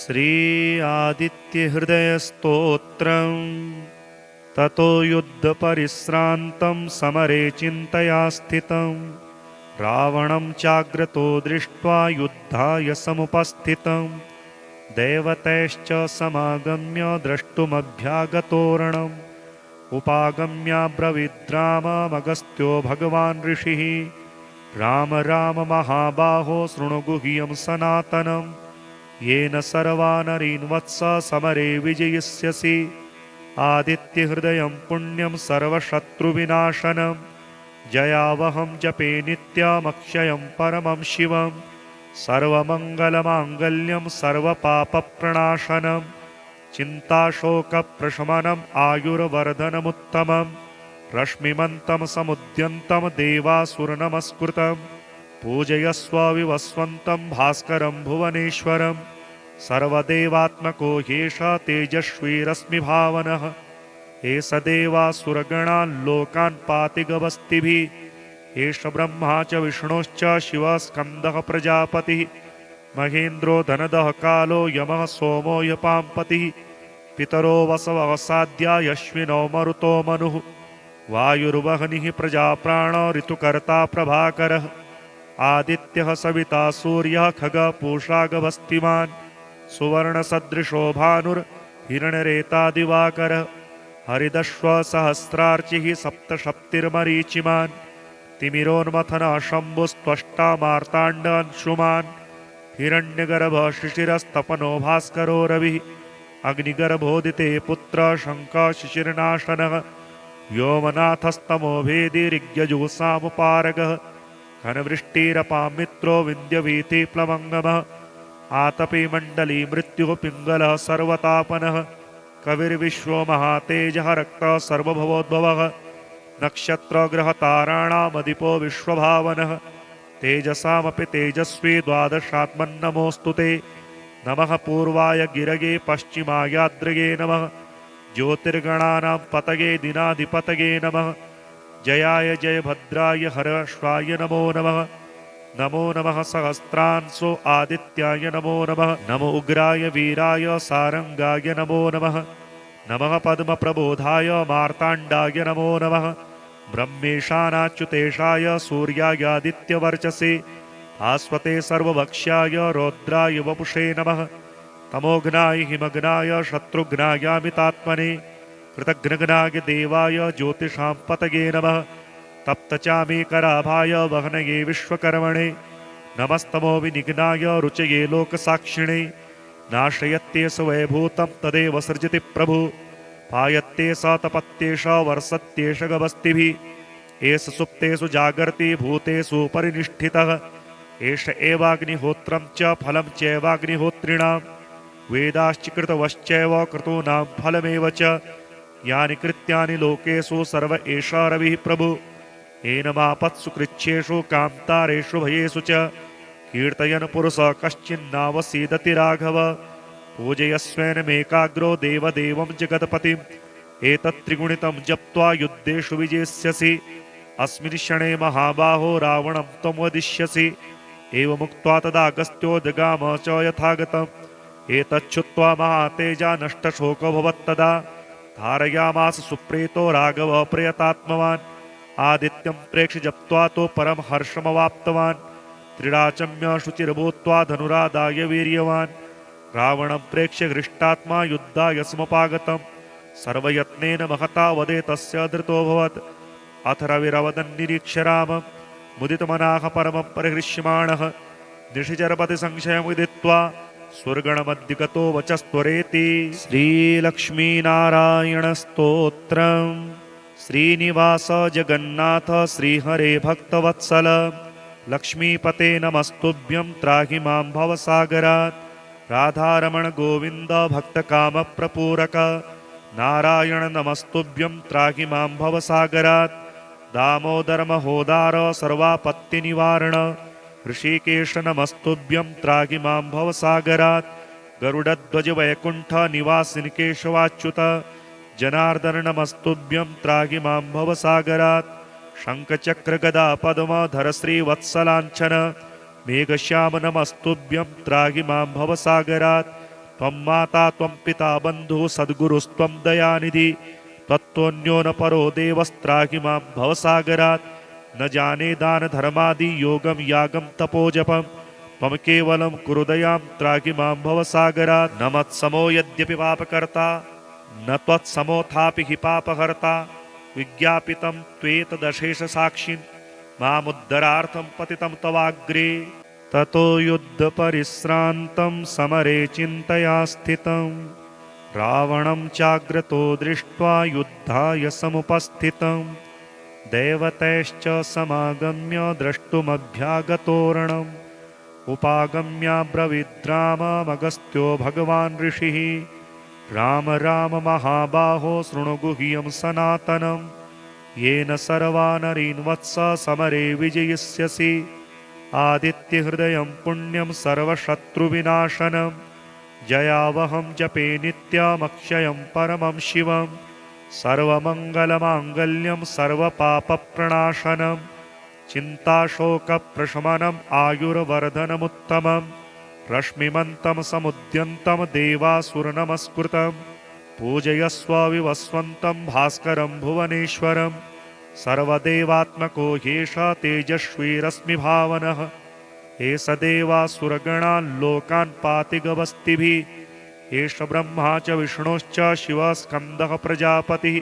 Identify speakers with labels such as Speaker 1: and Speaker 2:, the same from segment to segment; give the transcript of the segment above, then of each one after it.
Speaker 1: श्री आदित्यहृदयस्तोत्रम्। ततो युद्धपरिश्रान्तं समरे चिन्तया स्थितं रावणं चाग्रतो दृष्ट्वा युद्धाय समुपस्थितं देवतैश्च समागम्य द्रष्टुमभ्यागतोरणम् उपागम्याब्रवीद्राममगस्त्यो भगवान् ऋषिः राम राम महाबाहो शृणु गुह्यं सनातनम् येन सर्वानरीन् वत्स समरे विजयिष्यसि आदित्यहृदयं पुण्यं सर्वशत्रुविनाशनं जयावहं जपे नित्यमक्षयं परमं शिवं सर्वमङ्गलमाङ्गल्यं सर्वपापप्रणाशनं चिन्ताशोकप्रशमनम् आयुर्वर्धनमुत्तमं रश्मिमन्तं समुद्यन्तं देवासुरनमस्कृतं पूजयस्व विवस्वन्तं भास्करं भुवनेश्वरं सर्वदेवात्मको ह्येष तेजस्वी रश्मिभावनः एष देवासुरगणान् लोकान् पाति गवस्तिभिः एष ब्रह्मा च विष्णुश्च शिवः स्कन्दः प्रजापतिः महेन्द्रो धनदः कालो यमः सोमो यपाम्पतिः पितरो वसवः साध्या यश्विनो मरुतो मनुः वायुर्वह्निः प्रजाप्राणो ऋतुकर्ता प्रभाकरः आदित्यः सविता सूर्यः खगपूषा गभस्तिमान् सुवर्णसदृशो भानुर्हिरण्यरेता दिवाकरः हरिदश्व सहस्रार्चिः सप्तशप्तिर्मरीचिमान् तिमिरोन्मथनः शम्भुस्त्वष्टा मार्ताण्डांशुमान् हिरण्यगर्भः शिशिरस्तपनो भास्करो रविः अग्निगर्भोदिते पुत्र शङ्खः शिशिरनाशनः व्योमनाथस्तमो भेदी ऋग्यजुःसामुपारगः घनवृष्टिरपां मित्रो विन्द्यवीथिप्लवङ्गमः आतपे मण्डली मृत्युः पिङ्गलः सर्वतापनः कविर्विश्वो महातेजः रक्तः सर्वभवोद्भवः नक्षत्रग्रहताराणामधिपो विश्वभावनः तेजसामपि तेजस्वी द्वादशात्मन्नमोऽस्तु ते नमः पूर्वाय गिरगे पश्चिमायाद्रगे नमः ज्योतिर्गणानां पतगे दिनाधिपतगे नमः जयाय जयभद्राय हर्षाय नमो नमः नमो नमः सहस्रांशो आदित्याय नमो नमः नमो उग्राय वीराय सारंगाय नमो नमः नमः पद्मप्रबोधाय मार्ताण्डाय नमो नमः ब्रह्मेशानाच्युतेशाय सूर्यायादित्यवर्चसे आस्वते सर्वभक्ष्याय रौद्राय वपुषे नमः तमोघ्नाय हिमघ्नाय शत्रुघ्नायामितात्मने कृतघ्नघ्नाय देवाय ज्योतिषां पतगे नमः तप्तचामीकराभाय वह्नये विश्वकर्मणे नमस्तमो विनिघ्नाय रुचये लोकसाक्षिणे नाशयत्येष वैभूतं तदेव सृजति प्रभु पायत्येष तपत्येष वर्षत्येष गवस्तिभिः एष सुप्तेषु जागर्ति भूतेषु परिनिष्ठितः एष एवाग्निहोत्रं च फलं चैवाग्निहोत्रिणां वेदाश्च कृतवश्चैव क्रतूनां फलमेव च यानि कृत्यानि लोकेषु सर्व एष रविः प्रभु एनमापत्सु कृच्छ्रेषु कान्तारेषु भयेषु च कीर्तयन् पुरुषः कश्चिन्नावसीदति राघव पूजयस्वेनमेकाग्रो देवदेवं जगत्पतिम् एतत्त्रिगुणितं जप्त्वा युद्धेषु विजेष्यसि अस्मिन् क्षणे महाबाहो रावणं त्वं वदिष्यसि एवमुक्त्वा तदागस्त्यो जगाम च यथागतम् एतच्छ्रुत्वा महातेजा नष्टशोकोऽभवत्तदा धारयामास सुप्रीतो राघवः प्रयतात्मवान् आदित्यं प्रेक्ष्य जप्त्वा तो परं हर्षमवाप्तवान् त्रिडाचम्य शुचिर्भूत्वा धनुरादाय वीर्यवान् रावणं प्रेक्ष्य हृष्टात्मा युद्धाय समुपागतं सर्वयत्नेन महता वदे तस्य धृतोऽभवत् अथ रविरवदन्निरीक्ष्य रामं मुदितमनाः परमं परिहृष्यमाणः निशिचरपति संशयं विदित्वा स्वर्गणमधिगतो वचस्त्वरेति श्रीलक्ष्मीनारायणस्तोत्रम्। श्रीनिवास जगन्नाथ श्रीहरे भक्तवत्सल लक्ष्मीपते नमस्तुभ्यं त्राहि मां भवसागरात् राधारमण गोविन्द भक्तकामप्रपूरक नारायण नमस्तुभ्यं त्राहि मां भवसागरात् दामोदर महोदार सर्वापत्तिनिवारण ऋषिकेश नमस्तुभ्यं त्राहि मां भवसागरात् गरुडध्वज वैकुण्ठ निवासिन् केशवाच्युत जनार्दन नमस्तुभ्यं त्राहि मां भवसागरात् शङ्खचक्र गदा पद्मधर श्रीवत्सलाञ्छन मेघश्याम नमस्तुभ्यं त्राहि मां भवसागरात् त्वं माता त्वं पिता बन्धुः सद्गुरुस्त्वं दयानिधि त्वत्तोऽन्यो न परो देवस्त्राहि मां भवसागरात् न जाने दानधर्मादि योगं यागं तपोजपं त्वं केवलं कुरु दयां त्राहि मां भवसागरात् न मत्समो यद्यपि पापकर्ता न त्वत्समोऽथापि हि पापहर्ता विज्ञापितं त्वेतदशेषसाक्षिन् मामुद्धरार्थं पतितं तवाग्रे ततो युद्धपरिश्रान्तं समरे चिन्तया स्थितं रावणं चाग्रतो दृष्ट्वा युद्धाय समुपस्थितं देवतैश्च समागम्य द्रष्टुमभ्यागतोरणम् उपागम्याब्रवीद्राममगस्त्यो भगवान् ऋषिः राम राम महाबाहो शृणु गुह्यं सनातनं येन सर्वानरीन् वत्स समरे विजयिष्यसि आदित्यहृदयं पुण्यं सर्वशत्रुविनाशनं जयावहं जपे नित्यमक्षयं परमं शिवं सर्वमङ्गलमाङ्गल्यं सर्वपापप्रणाशनं चिन्ताशोकप्रशमनम् आयुर्वर्धनमुत्तमं रश्मिमन्तं समुद्यन्तं देवासुरनमस्कृतं पूजयस्व विवस्वन्तं भास्करं भुवनेश्वरं सर्वदेवात्मको ह्येष तेजस्वी रश्मिभावनः एष देवासुरगणान् लोकान् पाति गवस्तिभिः एष ब्रह्मा च विष्णुश्च शिवः स्कन्दः प्रजापतिः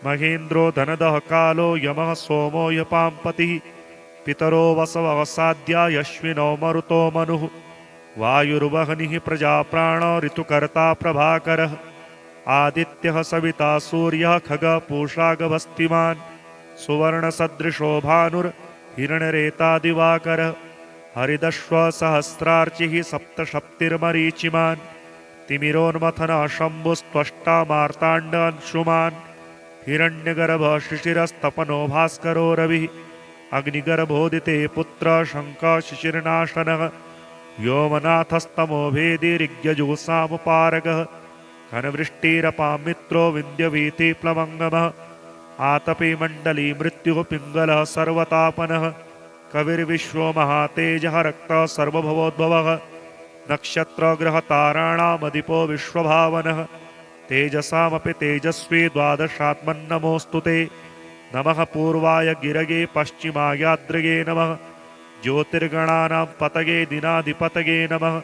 Speaker 1: महेन्द्रो धनदः कालो यमः सोमो यपाम्पतिः पितरो वसवः साध्या यश्विनो मरुतो मनुः वायुर्वह्निः प्रजाप्राणो ऋतुकर्ता प्रभाकरः आदित्यः सविता सूर्यः खगः पूषा गवस्तिमान् सुवर्णसदृशो भानुर्हिरण्यरेता दिवाकरः हरिदश्व सहस्रार्चिः सप्तशप्तिर्मरीचिमान् तिमिरोन्मथनः शम्भुस्त्वष्टा मार्ताण्डांशुमान् हिरण्यगर्भः शिशिरस्तपनो भास्करो रविः अग्निगर्भोदिते पुत्रः शङ्खः शिशिरनाशनः व्योमनाथस्तमो भेदी ऋग्यजुगुसामुपारगः घनवृष्टिरपां मित्रो विन्ध्यवीथिप्लवङ्गमः आतपे मण्डली मृत्युः पिङ्गलः सर्वतापनः कविर्विश्वो महातेजः रक्तः सर्वभवोद्भवः नक्षत्रग्रहताराणामधिपो विश्वभावनः तेजसामपि तेजस्वी द्वादशात्मन्नमोऽस्तु ते नमः पूर्वाय गिरगे पश्चिमायाद्रगे नमः ज्योतिर्गणानां पतगे दिनाधिपतगे नमः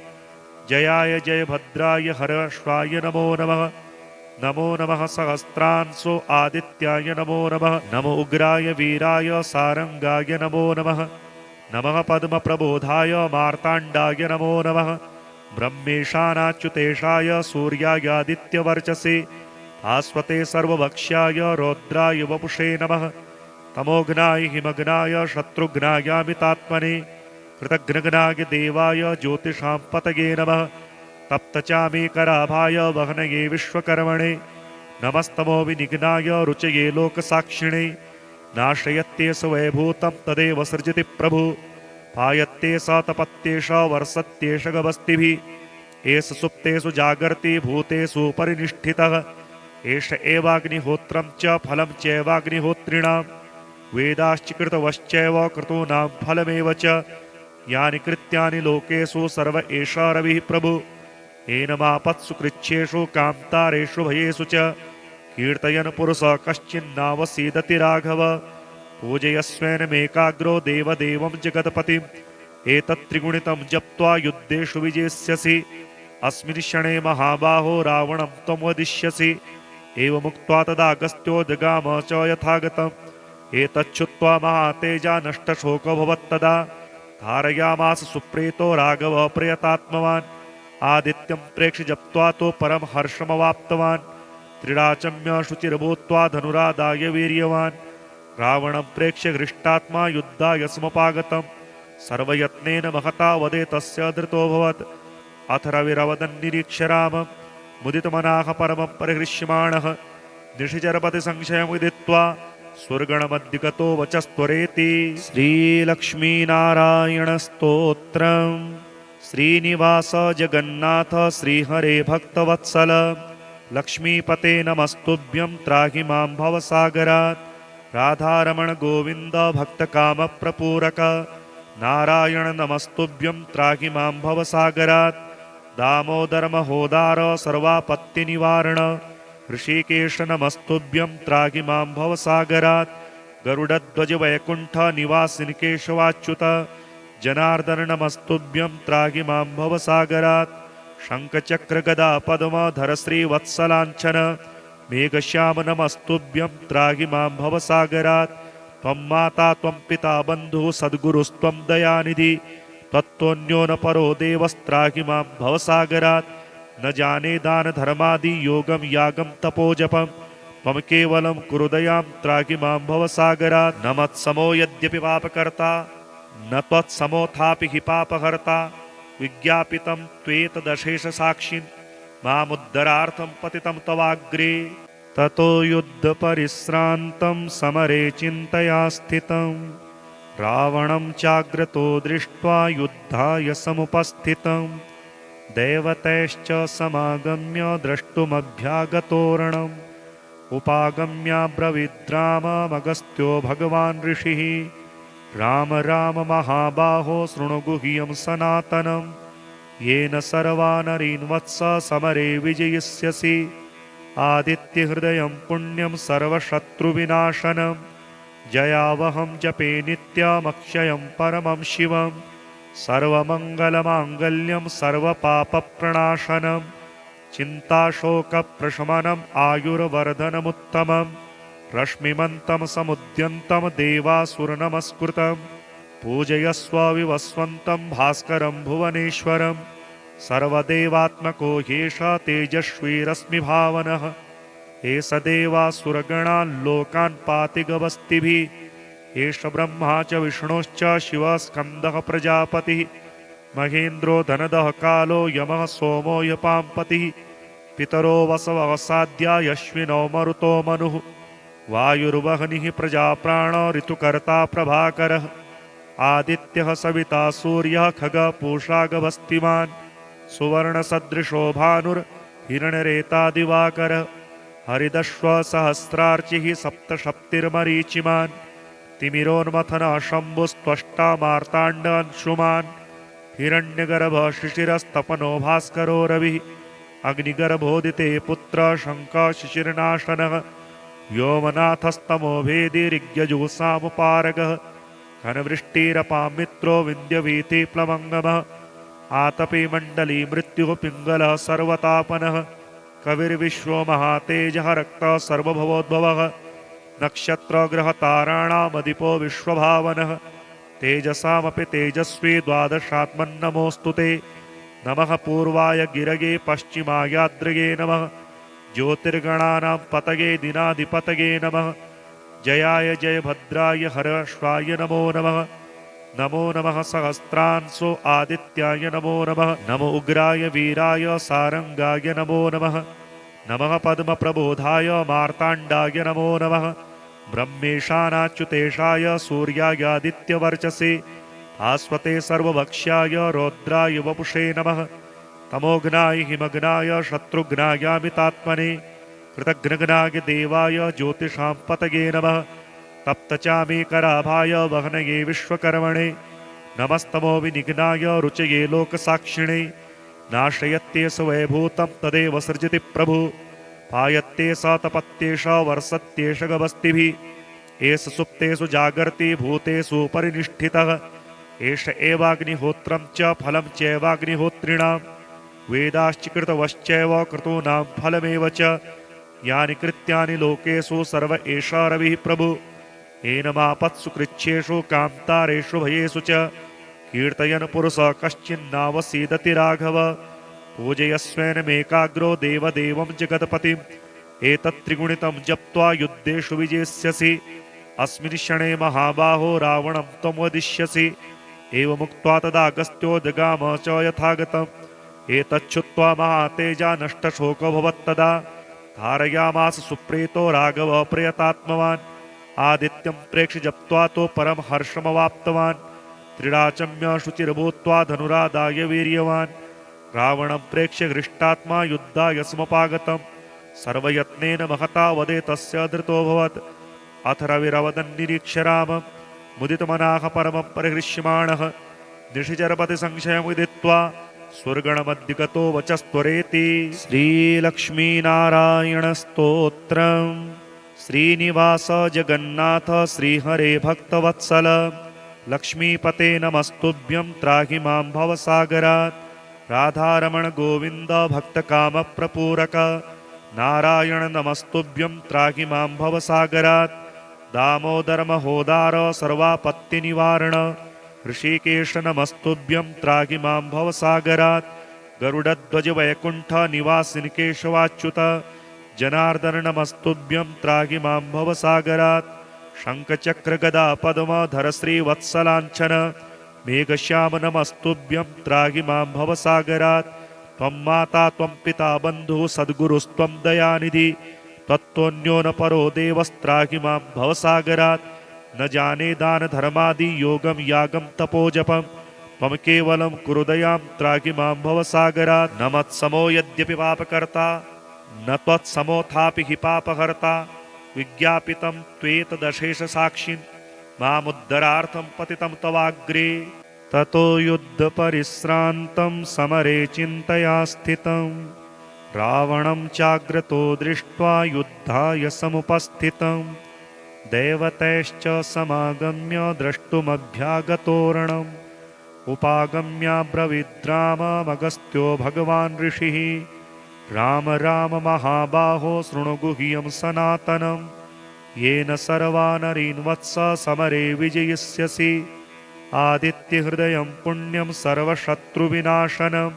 Speaker 1: जयाय जयभद्राय हर्षाय नमो नमः नमो नमः सहस्रांशो आदित्याय नमो नमः नमो उग्राय वीराय सारंगाय नमो नमः नमः पद्मप्रबोधाय मार्ताण्डाय नमो नमः ब्रह्मेशानाच्युतेशाय सूर्यायादित्यवर्चसे भास्वते सर्वभक्ष्याय रौद्राय वपुषे नमः तमोघ्नाय हिमघ्नाय शत्रुघ्नायामितात्मने कृतघ्नघ्नाय देवाय ज्योतिषां पतगे नमः तप्तचामीकराभाय वह्नये विश्वकर्मणे नमस्तमो विनिघ्नाय रुचये लोकसाक्षिणे नाशयत्येष वैभूतं तदेव सृजति प्रभु पायत्येष तपत्येष वर्षत्येष गवस्तिभिः एष सुप्तेषु जागर्ति भूतेषु परिनिष्ठितः एष एवाग्निहोत्रं च फलं चैवाग्निहोत्रिणां वेदाश्च कृतवश्चैव क्रतूनां फलमेव च यानि कृत्यानि लोकेषु सर्व एष रविः प्रभु एनमापत्सु कृच्छ्रेषु कान्तारेषु भयेषु च कीर्तयन् पुरुषः कश्चिन्नावसीदति राघव पूजयस्वेनमेकाग्रो देवदेवं जगत्पतिम् एतत्त्रिगुणितं जप्त्वा युद्धेषु विजेष्यसि अस्मिन् क्षणे महाबाहो रावणं त्वं वदिष्यसि एवमुक्त्वा तदागस्त्यो जगाम च यथागतम् एतच्छ्रुत्वा महातेजा नष्टशोकोऽभवत्तदा धारयामास सुप्रीतो राघवः प्रयतात्मवान् आदित्यं प्रेक्ष्य जप्त्वा तो परम हर्षमवाप्तवान् त्रिडाचम्य शुचिर्भूत्वा धनुरादाय वीर्यवान् रावणं प्रेक्ष्य हृष्टात्मा युद्धाय समुपागतं सर्वयत्नेन महता वदे तस्य धृतोऽभवत् अथ रविरवदन्निरीक्ष्य रामं मुदितमनाः परमं परिहृष्यमाणः निशिचरपति संशयं विदित्वा स्वर्गणमधिगतो वचस्त्वरेति श्रीलक्ष्मीनारायणस्तोत्रम् श्रीनिवास जगन्नाथ श्रीहरे भक्तवत्सल लक्ष्मीपते नमस्तुभ्यं त्राहि मां भवसागरात् राधारमण गोविन्द भक्तकामप्रपूरक नारायण नमस्तुभ्यं त्राहि मां भवसागरात् दामोदरमहोदार सर्वापत्तिनिवारण ऋषिकेश नमस्तुभ्यं त्राहि मां भवसागरात् गरुडध्वज वैकुण्ठ निवासिन् केशवाच्युत जनार्दन नमस्तुभ्यं त्राहि मां भवसागरात् शङ्खचक्र गदा पद्मधर श्रीवत्सलाञ्छन मेघश्याम नमस्तुभ्यं त्राहि मां भवसागरात् त्वं माता त्वं पिता बन्धुः सद्गुरुस्त्वं दयानिधि त्वत्तोऽन्यो न परो देवस्त्राहि मां भवसागरात् न जाने दान धर्मादि योगं यागं तपोजपं त्वं केवलं कुरु दयां त्राहि मां भवसागरात् न मत्समो यद्यपि पापकर्ता न त्वत्समोऽथापि हि पापहर्ता विज्ञापितं त्वेतदशेषसाक्षिन् मामुद्धरार्थं पतितं तवाग्रे ततो युद्धपरिश्रान्तं समरे चिन्तया स्थितं रावणं चाग्रतो दृष्ट्वा युद्धाय समुपस्थितं देवतैश्च समागम्य द्रष्टुमभ्यागतोरणम् उपागम्याब्रवीद्राममगस्त्यो भगवान् ऋषिः राम राम महाबाहो शृणु गुह्यं सनातनं येन सर्वानरीन् वत्स समरे विजयिष्यसि आदित्यहृदयं पुण्यं सर्वशत्रुविनाशनं जयावहं जपे नित्यमक्षयं परमं शिवं सर्वमङ्गलमाङ्गल्यं सर्वपापप्रणाशनं चिन्ताशोकप्रशमनम् आयुर्वर्धनमुत्तमं रश्मिमन्तं समुद्यन्तं देवासुरनमस्कृतं पूजयस्व विवस्वन्तं भास्करं भुवनेश्वरं सर्वदेवात्मको ह्येष तेजस्वी रश्मिभावनः एष देवासुरगणान् लोकान् पाति गवस्तिभिः एष ब्रह्मा च विष्णुश्च शिवः स्कन्दः प्रजापतिः महेन्द्रो धनदः कालो यमः सोमो यपाम्पतिः पितरो वसवः साध्या यश्विनो मरुतो मनुः वायुर्वह्निः प्रजाप्राण ऋतुकर्ता प्रभाकरः आदित्यः सविता सूर्यः खगः पूषा गभस्तिमान् सुवर्णसदृशो भानुर्हिरण्यरेता दिवाकरः हरिदश्व सहस्रार्चिः सप्तशप्तिर्मरीचिमान् तिमिरोन्मथनः शम्भुस्त्वष्टा मार्ताण्डांशुमान् हिरण्यगर्भः शिशिरस्तपनो भास्करो रविः अग्निगर्भोदिते पुत्र शङ्खः शिशिरनाशनः व्योमनाथस्तमो भेदी ऋग्यजुःसामुपारगः घनवृष्टिरपां मित्रो विन्ध्यवीथिप्लवङ्गमः आतपे मण्डली मृत्युः पिङ्गलः सर्वतापनः कविर्विश्वो महातेजः रक्तः सर्वभवोद्भवः नक्षत्रग्रहताराणामधिपो विश्वभावनः तेजसामपि तेजस्वी द्वादशात्मन्नमोऽस्तु ते नमः पूर्वाय गिरगे पश्चिमायाद्रगे नमः ज्योतिर्गणानां पतगे दिनाधिपतगे नमः जयाय जयभद्राय हर्षाय नमो नमः नमो नमः सहस्रांशो आदित्याय नमो नमः नमो उग्राय वीराय सारंगाय नमो नमः नमः पद्मप्रबोधाय मार्ताण्डाय नमो नमः ब्रह्मेशानाच्युतेशाय सूर्यायादित्यवर्चसे भास्वते सर्वभक्ष्याय रौद्राय वपुषे नमः तमोघ्नाय हिमघ्नाय शत्रुघ्नायामितात्मने कृतघ्नघ्नाय देवाय ज्योतिषां पतगे नमः तप्तचामीकराभाय वह्नये विश्वकर्मणे नमस्तमो विनिघ्नाय रुचये लोकसाक्षिणे नाशयत्येष वैभूतं तदेव सृजति प्रभु पायत्येष तपत्येष वर्षत्येष गवस्तिभिः एष सुप्तेषु जागर्ति भूतेषु परिनिष्ठितः एष एवाग्निहोत्रं च फलं चैवाग्निहोत्रिणां वेदाश्च कृतवश्चैव क्रतूनां फलमेव च यानि कृत्यानि लोकेषु सर्व एष रविः प्रभु एनमापत्सु कृच्छ्रेषु कान्तारेषु भयेषु च कीर्तयन् पुरुषः कश्चिन्नावसीदति राघव पूजयस्वेनमेकाग्रो देवदेवं जगत्पतिम् एतत्त्रिगुणितं जप्त्वा युद्धेषु विजेष्यसि अस्मिन् क्षणे महाबाहो रावणं त्वं वदिष्यसि एवमुक्त्वा तदागस्त्यो जगाम च यथागतम् एतच्छुत्वा महातेजा नष्टशोको भवत्तदा धारयामास सुप्रीतो राघवः प्रयतात्मवान् आदित्यं प्रेक्ष्य जप्त्वा तो परम हर्षमवाप्तवान् त्रिडाचम्य शुचिर्भूत्वा धनुरादाय वीर्यवान् रावणं प्रेक्ष्य हृष्टात्मा युद्धाय समुपागतं सर्वयत्नेन महता वदे तस्य धृतोऽभवत् अथ रविरवदन्निरीक्ष्य रामं मुदितमनाः परमं परिहृष्यमाणः निशिचरपति संशयं विदित्वा सुरगणमद्दिगतो वचस्त्वरेति। श्रीलक्ष्मीनारायणस्तोत्रम्। श्रीनिवास जगन्नाथ श्रीहरे भक्तवत्सल लक्ष्मीपते नमस्तुभ्यं त्राहि मां भवसागरात्। राधारमण गोविन्द भक्तकामप्रपूरक नारायण नमस्तुभ्यं त्राहि मां भवसागरात्। दामोदर महोदार सर्वापत्तिनिवारण ऋषिकेश नमस्तुभ्यं त्राहि मां भवसागरात्। गरुडध्वज वैकुण्ठ निवासिन् केशवाच्युत जनार्दन नमस्तुभ्यं त्राहि मां भवसागरात्। शङ्खचक्र गदा पद्मधर श्रीवत्सलाञ्छन मेघश्याम नमस्तुभ्यं त्राहि मां भवसागरात्। त्वं माता त्वं पिता बन्धुः सद्गुरुस्त्वं दयानिधि तत्त्वन्यो न परो देवस्त्राहि मां भवसागरात्। न जाने दान धर्मादि योगं यागं तपोजपं त्वं केवलं कुरु दयां त्राहि मां भवसागरात्। न मत्समो यद्यपि पापकर्ता न त्वत्समोऽथापि हि पापहर्ता विज्ञापितं त्वेतदशेष साक्षिन् मामुद्धरार्थं पतितं तवाग्रे। ततो युद्धपरिश्रान्तं समरे चिन्तया स्थितं रावणं चाग्रतो दृष्ट्वा युद्धाय समुपस्थितं देवतैश्च समागम्य द्रष्टुमभ्यागतोरणम् उपागम्याब्रवीद्राममगस्त्यो भगवान् ऋषिः राम राम महाबाहो शृणु गुह्यं सनातनं येन सर्वानरीन् वत्स समरे विजयिष्यसि। आदित्यहृदयं पुण्यं सर्वशत्रुविनाशनं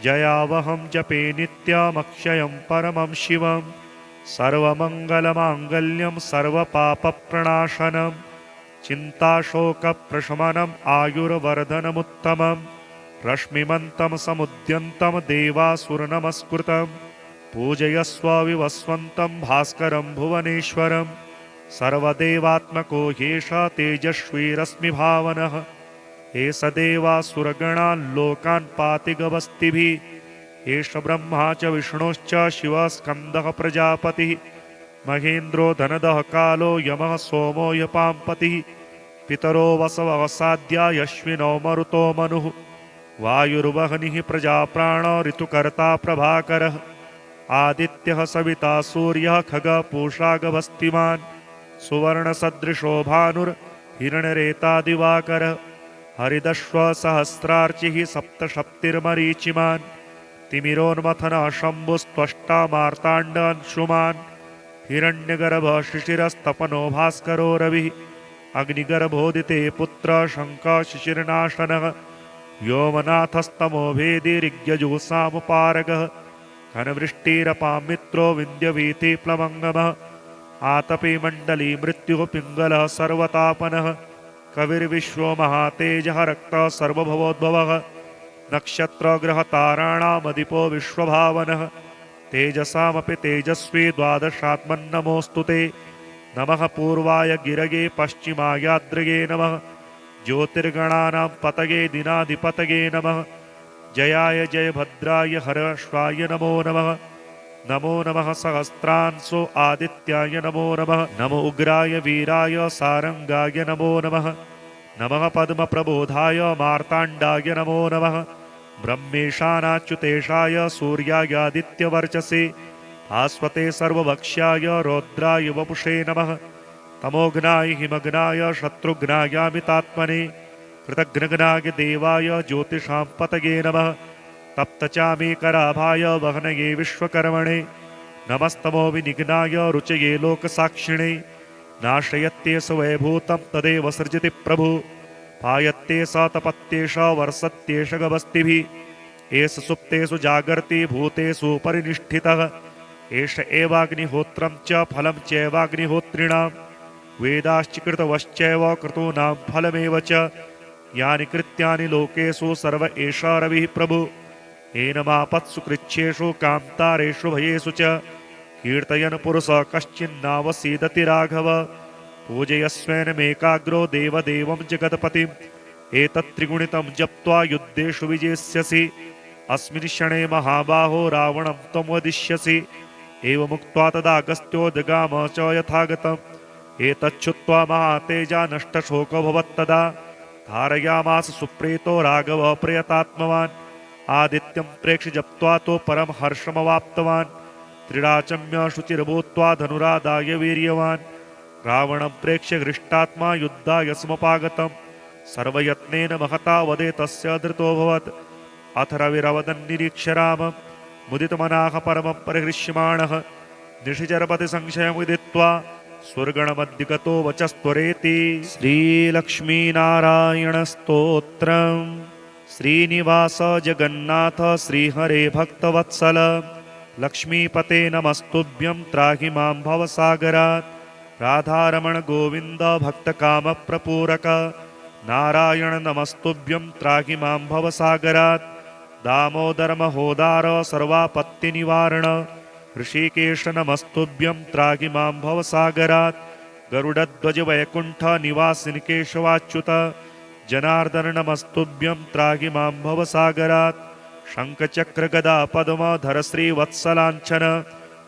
Speaker 1: जयावहं जपे नित्यमक्षयं परमं शिवं सर्वमङ्गलमाङ्गल्यं सर्वपापप्रणाशनं चिन्ताशोकप्रशमनम् आयुर्वर्धनमुत्तमं रश्मिमन्तं समुद्यन्तं देवासुरनमस्कृतं पूजयस्व विवस्वन्तं भास्करं भुवनेश्वरं सर्वदेवात्मको ह्येष तेजस्वी रश्मिभावनः एष देवासुरगणान् लोकान् पाति गवस्तिभिः एष ब्रह्मा च विष्णुश्च शिवः स्कन्दः प्रजापतिः महेन्द्रो धनदः कालो यमः सोमो यपाम्पतिः पितरो वसवः साध्या यश्विनो मरुतो मनुः वायुर्वह्निः प्रजाप्राणो ऋतुकर्ता प्रभाकरः आदित्यः सविता सूर्यः खगः पूषा गभस्तिमान् सुवर्णसदृशो भानुर्हिरण्यरेता दिवाकरः हरिदश्व सहस्रार्चिः सप्तशप्तिर्मरीचिमान् तिमिरोन्मथनः शम्भुस्त्वष्टा मार्ताण्डांशुमान् हिरण्यगर्भः शिशिरस्तपनो भास्करो रविः अग्निगर्भोदिते पुत्र शङ्खः शिशिरनाशनः व्योमनाथस्तमो भेदी ऋग्यजुःसामुपारगः घनवृष्टिरपां मित्रो विन्द्यवीति प्लवङ्गमः आतपे मण्डली मृत्युः पिङ्गलः सर्वतापनः कविर्विश्वो महातेजः रक्तः सर्वभवोद्भवः नक्षत्रग्रहताराणामधिपो विश्वभावनः तेजसामपि तेजस्वी द्वादशात्मन्नमोऽस्तु ते नमः पूर्वाय गिरगे पश्चिमायाद्रगे नमः ज्योतिर्गणानां पतगे दिनाधिपतगे नमः जयाय जयभद्राय हर्षाय नमो नमः नमो नमः सहस्रांशो आदित्याय नमो नमः नमो उग्राय वीराय सारंगाय नमो नमः नमः पद्मप्रबोधाय मार्ताण्डाय नमो नमः ब्रह्मेशानाच्युतेशाय सूर्यायादित्यवर्चसे भास्वते सर्वभक्ष्याय रौद्राय वपुषे नमः तमोघ्नाय हिमघ्नाय शत्रुघ्नायामितात्मने कृतघ्नघ्नाय देवाय ज्योतिषां पतगे नमः तप्तचामीकराभाय वह्नये विश्वकर्मणे नमस्तमो विनिघ्नाय रुचये लोकसाक्षिणे नाशयत्येष वैभूतं तदेव सृजति प्रभु पायत्येष तपत्येष वर्षत्येष गभस्तिभिः एष सुप्तेषु जागर्ति भूतेषु परिनिष्ठितः एष एवाग्निहोत्रं च फलं चैवाग्निहोत्रिणां वेदाश्च कृतवश्चैव क्रतूनां फलमेव च यानि कृत्यानि लोकेषु सर्व एष रविः प्रभु एनमापत्सु कृच्छ्रेषु कान्तारेषु भयेषु च कीर्तयन् पुरुषः कश्चिन्नावसीदति राघव पूजयस्वेनमेकाग्रो देवदेवं जगत्पतिम् एतत्त्रिगुणितं जप्त्वा युद्धेषु विजेष्यसि अस्मिन् क्षणे महाबाहो रावणं त्वं वदिष्यसि एवमुक्त्वा तदागस्त्यो जगाम च यथागतम् एतच्छ्रुत्वा महातेजा नष्टशोको भवत्तदा धारयामास सुप्रीतो राघवः प्रयतात्मवान् आदित्यं प्रेक्ष्य जप्त्वा तो परम हर्षमवाप्तवान् त्रिराचम्य शुचिर्भूत्वा धनुरादाय वीर्यवान् रावणं प्रेक्ष्य हृष्टात्मा युद्धाय समुपागतं सर्वयत्नेन महता वदे तस्य धृतोऽभवत् अथ रविरवदन् निरीक्ष्य रामं मुदितमनाः परमं परिहृष्यमाणः निशिचरपति संशयमुदित्वा स्वर्गणमद्दिगतो वचस्त्वरेति। श्रीलक्ष्मीनारायणस्तोत्रम्। श्रीनिवास जगन्नाथ श्रीहरे भक्तवत्सल लक्ष्मीपते नमस्तुभ्यं त्राहि मां भवसागरात् राधारमण गोविन्द भक्तकामप्रपूरक नारायण नमस्तुभ्यं त्राहि मां भवसागरात् दामोदर महोदार सर्वापत्तिनिवारण ऋषिकेश नमस्तुभ्यं त्राहि मां भवसागरात् गरुडध्वज वैकुण्ठ निवासिन् केशवाच्युत जनार्दन नमस्तुभ्यं त्राहि मां भवसागरात् शङ्खचक्र गदा पद्मधर श्रीवत्सलाञ्छन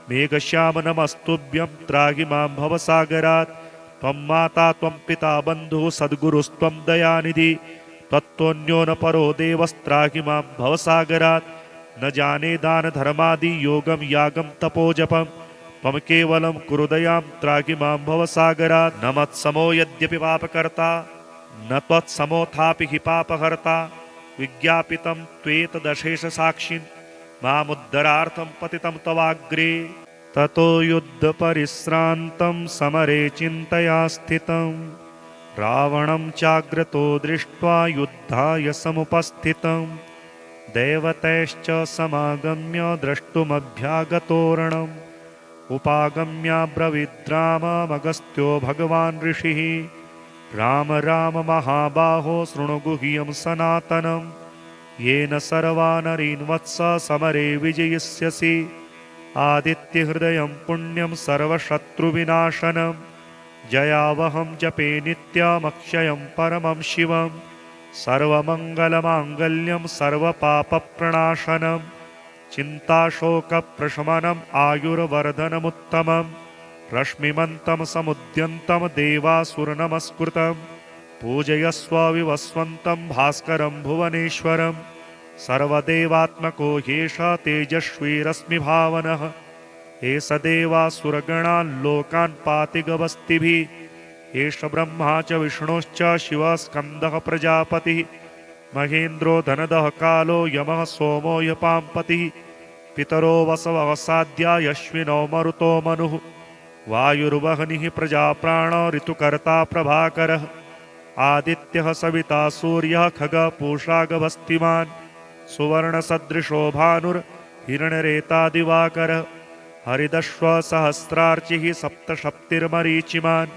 Speaker 1: मेघश्याम नमस्तुभ्यं त्राहि मां भवसागरात् त्वं माता त्वं पिता बन्धुः सद्गुरुस्त्वं दयानिधि त्वत्तोऽन्यो न परो देवस्त्राहि मां भवसागरात् न जाने दान धर्मादि योगं यागं तपोजपं त्वं केवलं कुरु दयां त्राहि मां भवसागरात् न मत्समो यद्यपि पापकर्ता न त्वत्समोऽथापि हि पापहर्ता विज्ञापितं त्वेतदशेष साक्षिन् मामुद्धरार्थं पतितं तवाग्रे ततो युद्धपरिश्रान्तं समरे चिन्तया स्थितं रावणं चाग्रतो दृष्ट्वा युद्धाय समुपस्थितं देवतैश्च समागम्य द्रष्टुमभ्यागतोरणम् उपागम्याब्रवीद्राममगस्त्यो भगवान् ऋषिः राम राम महाबाहो शृणु गुह्यं सनातनं येन सर्वानरीन् वत्स समरे विजयिष्यसि आदित्यहृदयं पुण्यं सर्वशत्रुविनाशनं जयावहं जपे नित्यमक्षयं परमं शिवं सर्वमङ्गलमाङ्गल्यं सर्वपापप्रणाशनं चिन्ताशोकप्रशमनम् आयुर्वर्धनमुत्तमं रश्मिमन्तं समुद्यन्तं देवासुरनमस्कृतं पूजयस्व विवस्वन्तं भास्करं भुवनेश्वरं सर्वदेवात्मको ह्येष तेजस्वी रश्मिभावनः एष देवासुरगणान् लोकान् पाति गवस्तिभिः एष ब्रह्मा च विष्णुश्च शिवः स्कन्दः प्रजापतिः महेन्द्रो धनदः कालो यमः सोमो यपाम्पतिः पितरो वसवः साध्या यश्विनो मरुतो मनुः वायुर्वह्निः प्रजाप्राण ऋतुकर्ता प्रभाकरः आदित्यः सविता सूर्यः खगः पूषा गभस्तिमान् सुवर्णसदृशो भानुर्हिरण्यरेता दिवाकरः हरिदश्व सहस्रार्चिः सप्तशप्तिर्मरीचिमान्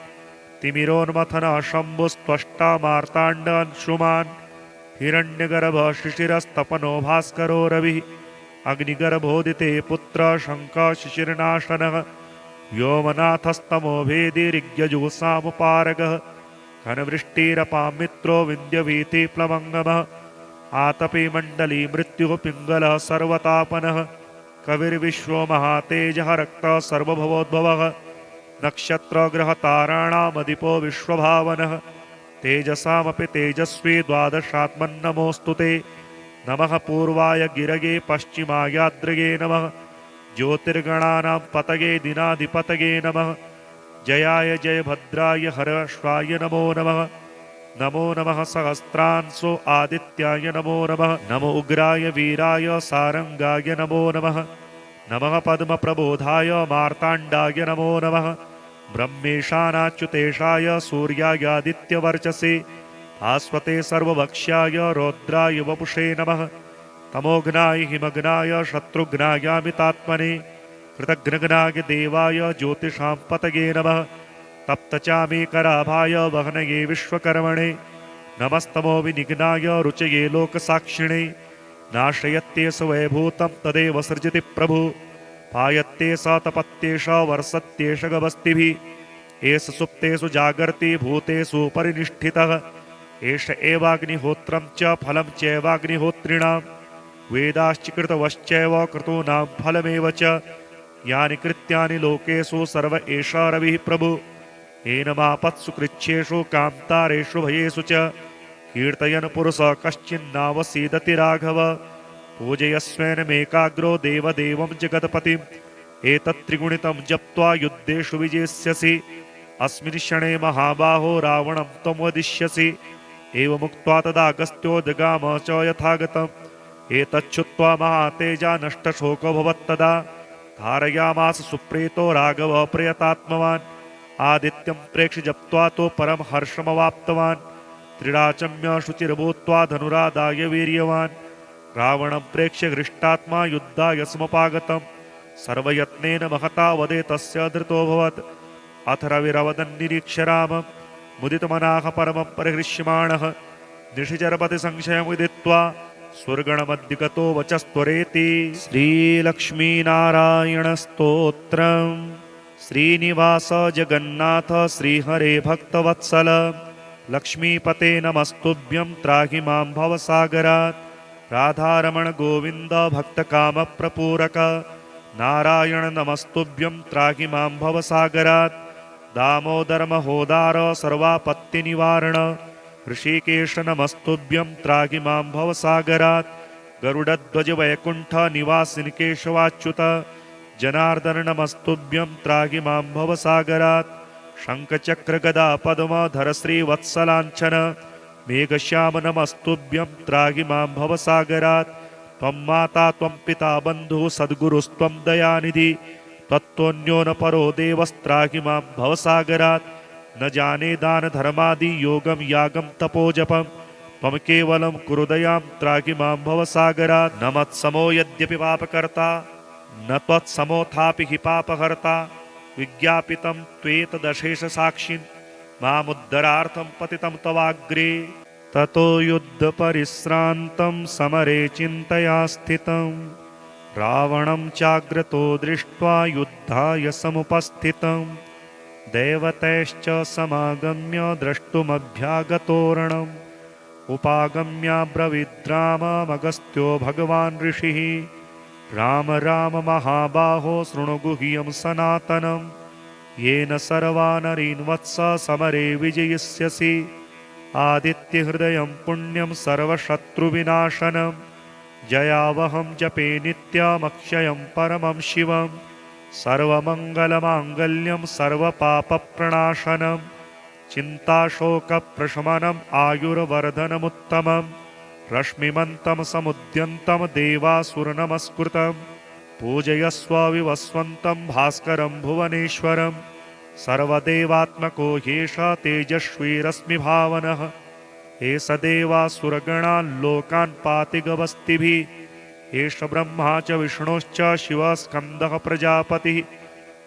Speaker 1: तिमिरोन्मथनः शम्भुस्त्वष्टा मार्ताण्डांशुमान् हिरण्यगर्भः शिशिरस्तपनो भास्करो रविः अग्निगर्भोदिते पुत्र शङ्खः शिशिरनाशनः व्योमनाथस्तमो भेदिरिग्यजुगुसामुपारगः घनवृष्टिरपां मित्रो विन्ध्यवीथिप्लवङ्गमः आतपे मण्डली मृत्युः पिङ्गलः सर्वतापनः कविर्विश्वो महातेजः रक्तः सर्वभवोद्भवः नक्षत्रग्रहताराणामधिपो विश्वभावनः तेजसामपि तेजस्वी द्वादशात्मन्नमोऽस्तु ते नमः पूर्वाय गिरगे पश्चिमायाद्रगे नमः ज्योतिर्गणानां पतगे दिनाधिपतगे नमः जयाय जयभद्राय हर्षाय नमो नमः नमो नमः सहस्रांशो आदित्याय नमो नमः नमो उग्राय वीराय सारंगाय नमो नमः नमः पद्मप्रबोधाय मार्ताण्डाय नमो नमः ब्रह्मेशानाच्युतेशाय सूर्यायादित्यवर्चसे भास्वते सर्वभक्ष्याय रौद्राय वपुषे नमः तमोघ्नाय हिमघ्नाय शत्रुघ्नायामितात्मने कृतघ्नघ्नाय देवाय ज्योतिषां पतगे नमः तप्तचामीकराभाय वह्नये विश्वकर्मणे नमस्तमो विनिघ्नाय रुचये लोकसाक्षिणे नाशयत्येष वैभूतं तदेव सृजति प्रभु पायत्येष तपत्येष वर्षत्येष गवस्तिभिः एष सुप्तेषु जागर्ति भूतेषु परिनिष्ठितः एष एवाग्निहोत्रं च फलं चैवाग्निहोत्रिणां वेदाश्चकृतवश्चैव क्रतूनां फलमेव च यानि कृत्यानि लोकेषु सर्व एष रविः प्रभु एनमापत्सु कृच्छ्रेषु कान्तारेषु भयेषु च कीर्तयन् पुरुषः कश्चिन्नावसीदति राघव पूजयस्वेनमेकाग्रो देवदेवं जगत्पतिम् एतत्त्रिगुणितं जप्त्वा युद्धेषु विजेष्यसि अस्मिन् क्षणे महाबाहो रावणं त्वं वदिष्यसि एवमुक्त्वा तदागस्त्यो जगाम च यथागतम् एतच्छ्रुत्वा महातेजा नष्टशोको भवत्तदा धारयामास सुप्रीतो राघवः प्रयतात्मवान् आदित्यं प्रेक्ष्य जप्त्वा तो परं हर्षमवाप्तवान् त्रिराचम्य शुचिर्भूत्वा धनुरादाय वीर्यवान् रावणं प्रेक्ष्य हृष्टात्मा युद्धाय समुपागतम् सर्वयत्नेन महता वदे तस्य धृतोऽभवत् अथ रविरवदन्निरीक्ष्य रामं मुदितमनाः परमं परिहृष्यमाणः निशिचरपति संशयमुदित्वा स्वर्गणमद्दिगतो वचस्त्वरेति। श्रीलक्ष्मीनारायणस्तोत्रम्। श्रीनिवास जगन्नाथ श्रीहरे भक्तवत्सल लक्ष्मीपते नमस्तुभ्यं त्राहि मां भवसागरात् राधारमण गोविन्द भक्तकामप्रपूरक नारायण नमस्तुभ्यं त्राहि मां भवसागरात् दामोदर महोदार सर्वापत्तिनिवारण ऋषिकेश नमस्तुभ्यं त्राहि मां भवसागरात् गरुडध्वज वैकुण्ठ निवासिन् केशवाच्युत जनार्दन नमस्तुभ्यं त्राहि मां भवसागरात् शङ्खचक्र गदा पद्मधर श्रीवत्सलाञ्छन मेघश्याम नमस्तुभ्यं त्राहि मां भवसागरात् त्वं माता त्वं पिता बन्धुः सद्गुरुस्त्वं दयानिधि त्वत्तोऽन्यो न परो देवस्त्राहि मां भवसागरात् न जाने दान धर्मादि योगं यागं तपोजपं त्वं केवलं कुरु दयां त्राहि मां भवसागरात् न मत्समो यद्यपि पापकर्ता न त्वत्समोऽथापि हि पापहर्ता विज्ञापितं त्वेतदशेषसाक्षिन् मामुद्धरार्थं पतितं तवाग्रे ततो युद्धपरिश्रान्तं समरे चिन्तया स्थितं रावणं चाग्रतो दृष्ट्वा युद्धाय समुपस्थितं देवतैश्च समागम्य द्रष्टुमभ्यागतोरणम् उपागम्याब्रवीद्राममगस्त्यो भगवान् ऋषिः राम राम महाबाहो शृणु गुह्यं सनातनं येन सर्वानरीन् वत्स समरे विजयिष्यसि आदित्यहृदयं पुण्यं सर्वशत्रुविनाशनं जयावहं जपे नित्यमक्षयं परमं शिवं सर्वमङ्गलमाङ्गल्यं सर्वपापप्रणाशनं चिन्ताशोकप्रशमनम् आयुर्वर्धनमुत्तमं रश्मिमन्तं समुद्यन्तं देवासुरनमस्कृतं पूजयस्व विवस्वन्तं भास्करं भुवनेश्वरं सर्वदेवात्मको ह्येष तेजस्वी रश्मिभावनः एष देवासुरगणान् लोकान् पाति गवस्तिभिः एष ब्रह्मा च विष्णुश्च शिवः स्कन्दः प्रजापतिः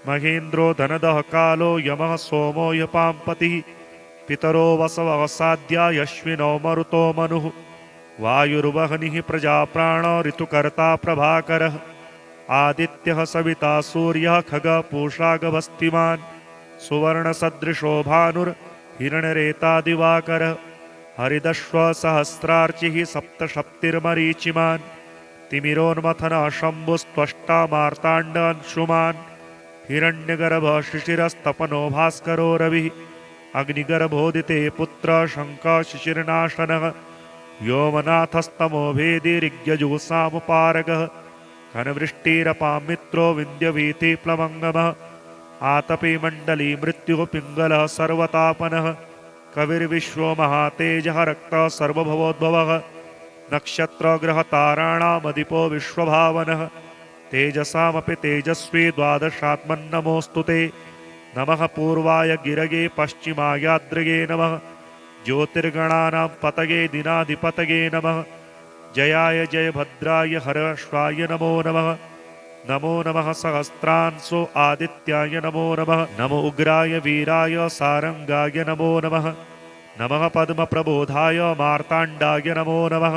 Speaker 1: महेन्द्रो धनदः कालो यमः सोमो यपाम्पतिः पितरो वसवः साध्या यश्विनो मरुतो मनुः वायुर्वह्निः प्रजाप्राणो ऋतुकर्ता प्रभाकरः आदित्यः सविता सूर्यः खगः पूषा गभस्तिमान् सुवर्णसदृशो भानुर्हिरण्यरेता दिवाकरः हरिदश्व सहस्रार्चिः सप्तशप्तिर्मरीचिमान् तिमिरोन्मथनः शम्भुस्त्वष्टा मार्ताण्डांशुमान् हिरण्यगर्भः शिशिरस्तपनो भास्करो रविः अग्निगर्भोदिते पुत्र शङ्खः शिशिरनाशनः व्योमनाथस्तमो भेदी ऋग्यजुःसामुपारगः घनवृष्टिरपां मित्रो विन्द्यवीति प्लवङ्गमः आतपे मण्डली मृत्युः पिङ्गलः सर्वतापनः कविर्विश्वो महातेजः रक्तः सर्वभवोद्भवः नक्षत्रग्रहताराणामधिपो विश्वभावनः तेजसामपि तेजस्वी द्वादशात्मन्नमोऽस्तु ते नमः पूर्वाय गिरगे पश्चिमायाद्रगे नमः ज्योतिर्गणानां पतये दिनाधिपतये नमः जयाय जयभद्राय हर्षाय नमो नमः नमो नमः सहस्रांशो आदित्याय नमो नमः नमो उग्राय वीराय सारंगाय नमो नमः नमः पद्मप्रबोधाय मार्ताण्डाय नमो नमः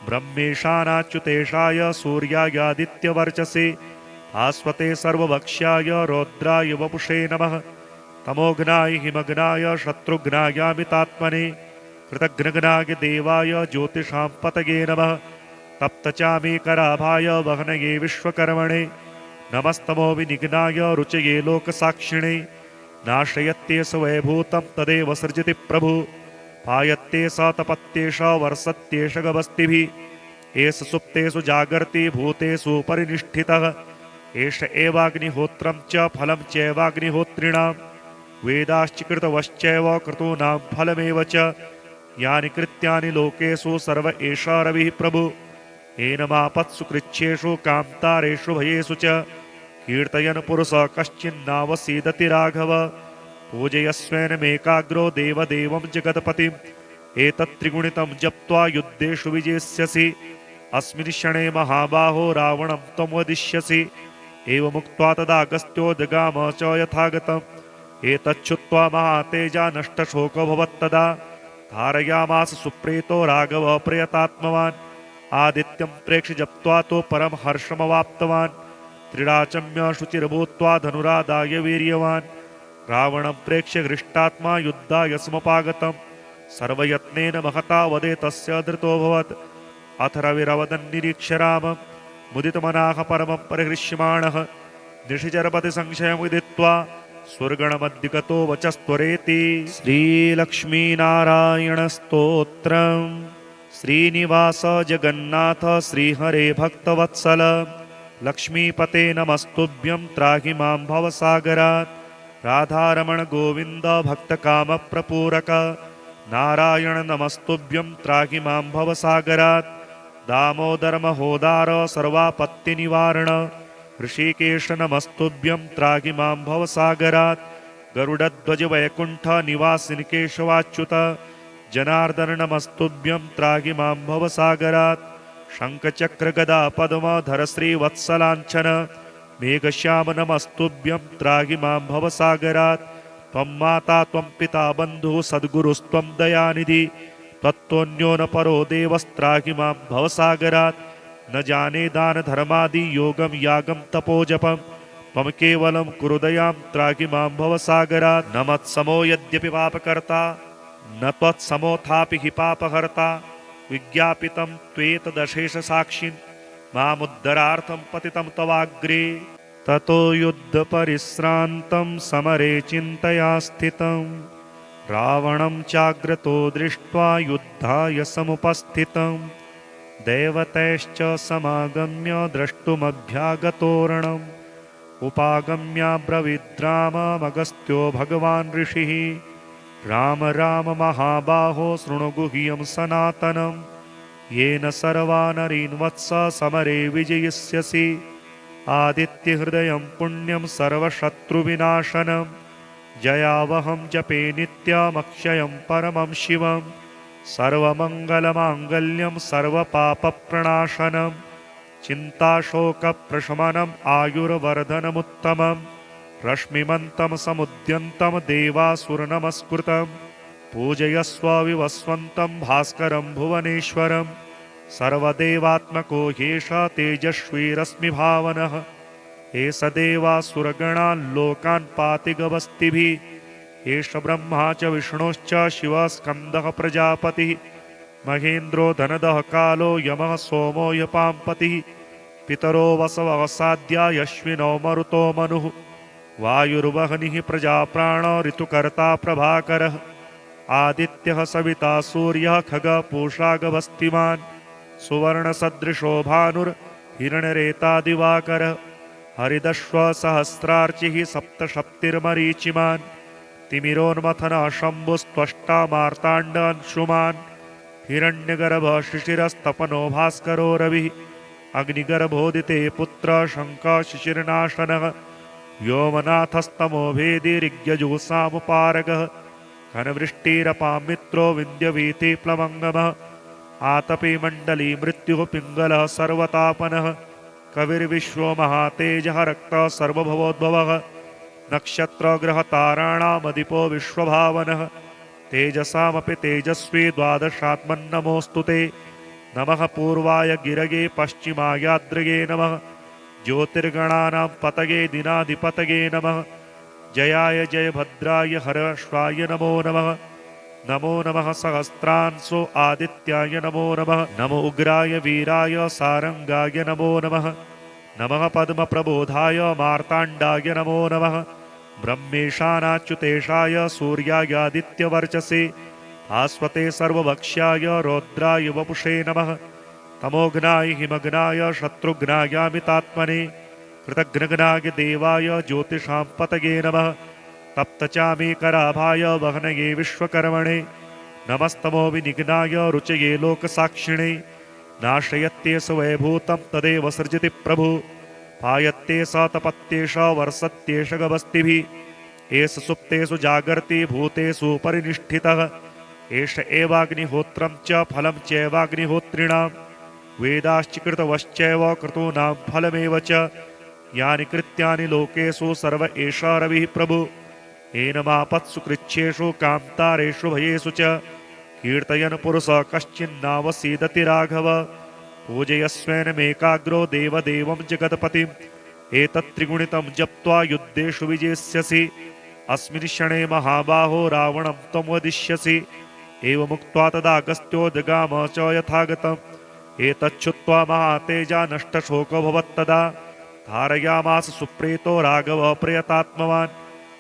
Speaker 1: ब्रह्मेशानाच्युतेशाय सूर्यायादित्यवर्चसे भास्वते सर्वभक्ष्याय रौद्राय वपुषे नमः तमोघ्नाय हिमघ्नाय शत्रुघ्नायामितात्मने कृतघ्नघ्नाय देवाय ज्योतिषां पतये नमः तप्तचामीकराभाय वह्नये विश्वकर्मणे नमस्तमो विनिघ्नाय रुचये लोकसाक्षिणे नाशयत्येष वैभूतं तदेव सृजति प्रभु पायत्येष तपत्येष वर्षत्येष गभस्तिभिः एष सुप्तेषु जागर्ति भूतेषु परिनिष्ठितः एष एवाग्निहोत्रं च फलं चैवाग्निहोत्रिणां वेदाश्च कृतवश्चैव क्रतूनां फलमेव च यानि कृत्यानि लोकेषु सर्व एषा रविः प्रभु एनमापत्सु कृच्छ्रेषु कान्तारेषु भयेषु च कीर्तयन् पुरुषः कश्चिन्नावसीदति राघव पूजयस्वेनमेकाग्रो देवदेवं जगत्पतिम् एतत्त्रिगुणितं जप्त्वा युद्धेषु विजेष्यसि अस्मिन् क्षणे महाबाहो रावणं त्वं वदिष्यसि एवमुक्त्वा तदागस्त्यो जगाम च यथागतम् एतच्छ्रुत्वा महातेजा नष्टशोकोऽभवत्तदा धारयामास सुप्रीतो राघव प्रयतात्मवान् आदित्यं प्रेक्ष्य जप्त्वा तो परम हर्षमवाप्तवान् त्रिडाचम्य शुचिर्भूत्वा धनुरादाय वीर्यवान् रावणं प्रेक्ष्य हृष्टात्मा युद्धाय समुपागतम् सर्वयत्नेन महता वदे तस्य धृतोऽभवत् अथ रविरवदन् निरीक्ष्य रामं मुदितमनाः परमं परिहृष्यमाणः निशिचरपति संशयं विदित्वा स्वर्गणमद्दिगतो वचस्त्वरेति। श्रीलक्ष्मीनारायणस्तोत्रम्। श्रीनिवास जगन्नाथ श्रीहरे भक्तवत्सल लक्ष्मीपते नमस्तुभ्यं त्राहि मां भवसागरात् राधारमण गोविन्द भक्तकामप्रपूरक नारायण नमस्तुभ्यं त्राहि मां भवसागरात् दामोदर महोदार सर्वापत्तिनिवारण ऋषिकेश नमस्तुभ्यं त्राहि मां भवसागरात् गरुडध्वज वैकुण्ठ निवासिन् केशवाच्युत जनार्दन नमस्तुभ्यं त्राहि मां भवसागरात् शङ्खचक्र गदा पद्मधर श्रीवत्सलाञ्छन मेघश्याम नमस्तुभ्यं त्राहि मां भवसागरात् त्वं माता त्वं पिता बन्धुः सद्गुरुस्त्वं दयानिधि त्वत्तोऽन्यो न परो देवस्त्राहि मां भवसागरात् न जाने दान धर्मादि योगं यागं तपोजपं त्वं केवलं कुरु दयां त्राहि मां भवसागरात् न मत्समो यद्यपि पापकर्ता न त्वत्समोऽथापि हि पापहर्ता विज्ञापितं त्वेतदशेष साक्षिन् मामुद्धरार्थं पतितं तवाग्रे ततो युद्धपरिश्रान्तं समरे चिन्तया स्थितं रावणं चाग्रतो दृष्ट्वा युद्धाय समुपस्थितं देवतैश्च समागम्य द्रष्टुमभ्यागतोरणम् उपागम्याब्रवीद्राममगस्त्यो भगवान् ऋषिः राम राम महाबाहो शृणु गुह्यं सनातनं येन सर्वानरीन् वत्स समरे विजयिष्यसि आदित्यहृदयं पुण्यं सर्वशत्रुविनाशनं जयावहं जपे नित्यमक्षयं परमं शिवं सर्वमङ्गलमाङ्गल्यं सर्वपापप्रणाशनं चिन्ताशोकप्रशमनम् आयुर्वर्धनमुत्तमं रश्मिमन्तं समुद्यन्तं देवासुरनमस्कृतं पूजयस्व विवस्वन्तं भास्करं भुवनेश्वरं सर्वदेवात्मको ह्येष तेजस्वी रश्मिभावनः एष देवासुरगणान् लोकान् पाति गवस्तिभिः एष ब्रह्मा च विष्णुश्च शिवः स्कन्दः प्रजापतिः महेन्द्रो धनदः कालो यमः सोमो यपाम्पतिः पितरो वसवः साध्या यश्विनो मरुतो मनुः वायुर्वह्निः प्रजाप्राणो ऋतुकर्ता प्रभाकरः आदित्यः सविता सूर्यः खगः पूषा गवस्तिमान् सुवर्णसदृशो भानुर्हिरण्यरेता दिवाकरः हरिदश्व सहस्रार्चिः सप्तशप्तिर्मरीचिमान् तिमिरोन्मथनः शम्भुस्त्वष्टा मार्ताण्डांशुमान् हिरण्यगर्भः शिशिरस्तपनो भास्करो रविः अग्निगर्भोदिते पुत्र शङ्खः शिशिरनाशनः व्योमनाथस्तमो भेदिरिग्यजुसामुपारगः घनवृष्टिरपामित्रो विन्द्यवीति प्लवङ्गमः आतपे मण्डली मृत्युः पिङ्गलः सर्वतापनः कविर्विश्वो महातेजः रक्तः सर्वभवोद्भवः नक्षत्रग्रहताराणामधिपो विश्वभावनः तेजसामपि तेजस्वी द्वादशात्मन्नमोऽस्तु ते नमः पूर्वाय गिरगे पश्चिमायाद्रगे नमः ज्योतिर्गणानां पतगे दिनाधिपतगे नमः जयाय जयभद्राय हर्षाय नमो नमः नमो नमः सहस्रांशो आदित्याय नमो नमः नमो उग्राय वीराय सारंगाय नमो नमः नमः पद्मप्रबोधाय मार्ताण्डाय नमो नमः ब्रह्मेशानाच्युतेशाय सूर्यायादित्यवर्चसे भास्वते सर्वभक्ष्याय रौद्राय वपुषे नमः तमोघ्नाय हिमघ्नाय शत्रुघ्नायामितात्मने कृतघ्नघ्नाय देवाय ज्योतिषां पतये नमः। तप्तचामीकराभाय वह्नये विश्वकर्मणे नमस्तमो विनिघ्नाय रुचये लोकसाक्षिणे। नाशयत्येष वैभूतं तदेव सृजति प्रभु पायत्येष तपत्येष वर्षत्येष गवस्तिभिः। एष सुप्तेषु जागर्ति भूतेषु परिनिष्ठितः। एष एवाग्निहोत्रं च फलं चैवाग्निहोत्रिणां वेदाश्च कृतवश्चैव क्रतूनां फलमेव च। यानि कृत्यानि लोकेषु सर्व एष रविः प्रभु एनमापत्सु कृच्छ्रेषु कान्तारेषु भयेषु च। कीर्तयन् पुरुषः कश्चिन्नावसीदति राघव पूजयस्वेनमेकाग्रो देवदेवं जगत्पतिम्। एतत्त्रिगुणितं जप्त्वा युद्धेषु विजेष्यसि अस्मिन् क्षणे महाबाहो रावणं त्वं वदिष्यसि। एवमुक्त्वा तदागस्त्यो जगाम च यथागतम्। एतच्छ्रुत्वा महातेजा नष्टशोको भवत्तदा धारयामास सुप्रीतो राघवः प्रयतात्मवान्।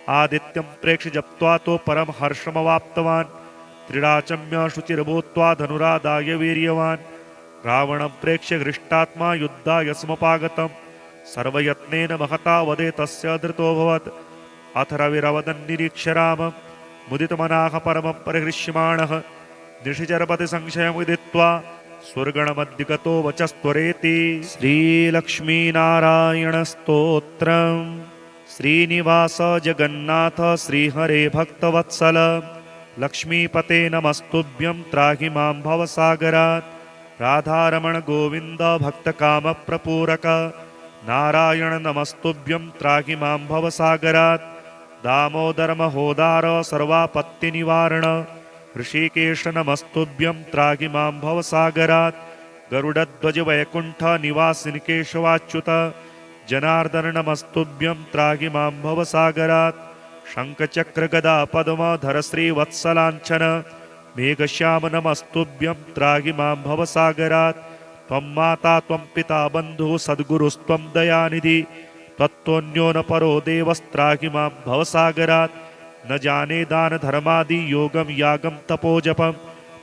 Speaker 1: आदित्यं प्रेक्ष्य जप्त्वा तो परं हर्षमवाप्तवान्। त्रिराचम्य शुचिर्भूत्वा धनुरादाय वीर्यवान् रावणं प्रेक्ष्य हृष्टात्मा युद्धाय समुपागतं। सर्वयत्नेन महता वदे तस्य धृतोऽभवत्। अथ रविरवदन्निरीक्ष्य रामं मुदितमनाः परमं परिहृष्यमाणः निशिचरपति संशयमुदित्वा स्वर्गणमधिगतो वचस्त्वरेति। श्रीलक्ष्मीनारायणस्तोत्रम्। श्रीनिवास जगन्नाथ श्रीहरे भक्तवत्सल लक्ष्मीपते नमस्तुभ्यं त्राहि मां भवसागरात्। राधारमण गोविन्द भक्तकामप्रपूरक नारायण नमस्तुभ्यं त्राहि मां भवसागरात्। दामोदर महोदार सर्वापत्तिनिवारण ऋषिकेश नमस्तुभ्यं त्राहि मां भवसागरात्। गरुडध्वज वैकुण्ठ निवासिन् केशवाच्युत जनार्दन नमस्तुभ्यं त्राहि मां भवसागरात्। शङ्खचक्र गदा पद्मधर श्रीवत्सलाञ्छन मेघश्याम नमस्तुभ्यं त्राहि मां भवसागरात्। त्वं माता त्वं पिता बन्धुः सद्गुरुस्त्वं दयानिधि त्वत्तोऽन्यो न परो देवस्त्राहि मां भवसागरात्। न जाने दान धर्मादि योगं यागं तपोजपं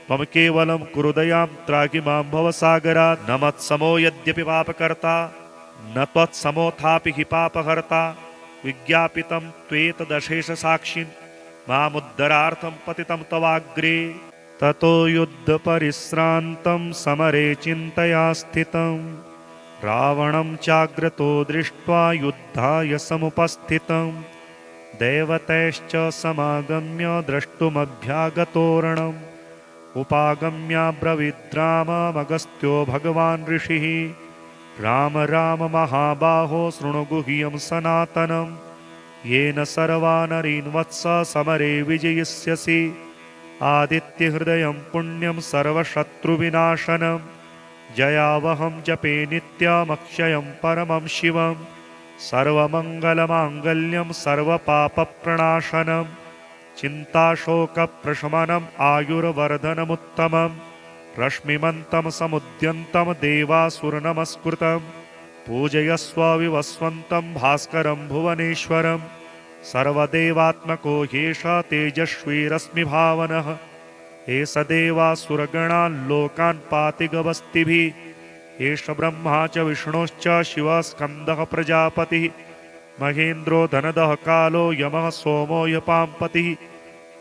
Speaker 1: त्वं केवलं कुरु दयां त्राहि मां भवसागरात्। न मत्समो यद्यपि पापकर्ता न त्वत्समोऽथापि हि पापहर्ता विज्ञापितं त्वेतदशेषसाक्षिन् मामुद्धरार्थं पतितं तवाग्रे। ततो युद्धपरिश्रान्तं समरे चिन्तया स्थितं रावणं चाग्रतो दृष्ट्वा युद्धाय समुपस्थितं। देवतैश्च समागम्य द्रष्टुमभ्यागतोरणम् उपागम्याब्रवीद्राममगस्त्यो भगवान् ऋषिः। राम राम महाबाहो शृणु गुह्यं सनातनं येन सर्वानरीन् वत्स समरे विजयिष्यसि। आदित्यहृदयं पुण्यं सर्वशत्रुविनाशनं जयावहं जपे नित्यमक्षयं परमं शिवं। सर्वमङ्गलमाङ्गल्यं सर्वपापप्रणाशनं चिन्ताशोकप्रशमनम् आयुर्वर्धनमुत्तमम्। रश्मिमन्तं समुद्यन्तं देवासुरनमस्कृतं पूजयस्व विवस्वन्तं भास्करं भुवनेश्वरम्। सर्वदेवात्मको ह्येष तेजस्वी रश्मिभावनः एष देवासुरगणान् लोकान् पाति गवस्तिभिः। एष ब्रह्मा च विष्णुश्च शिवः स्कन्दः प्रजापतिः महेन्द्रो धनदः कालो यमः सोमो यपाम्पतिः।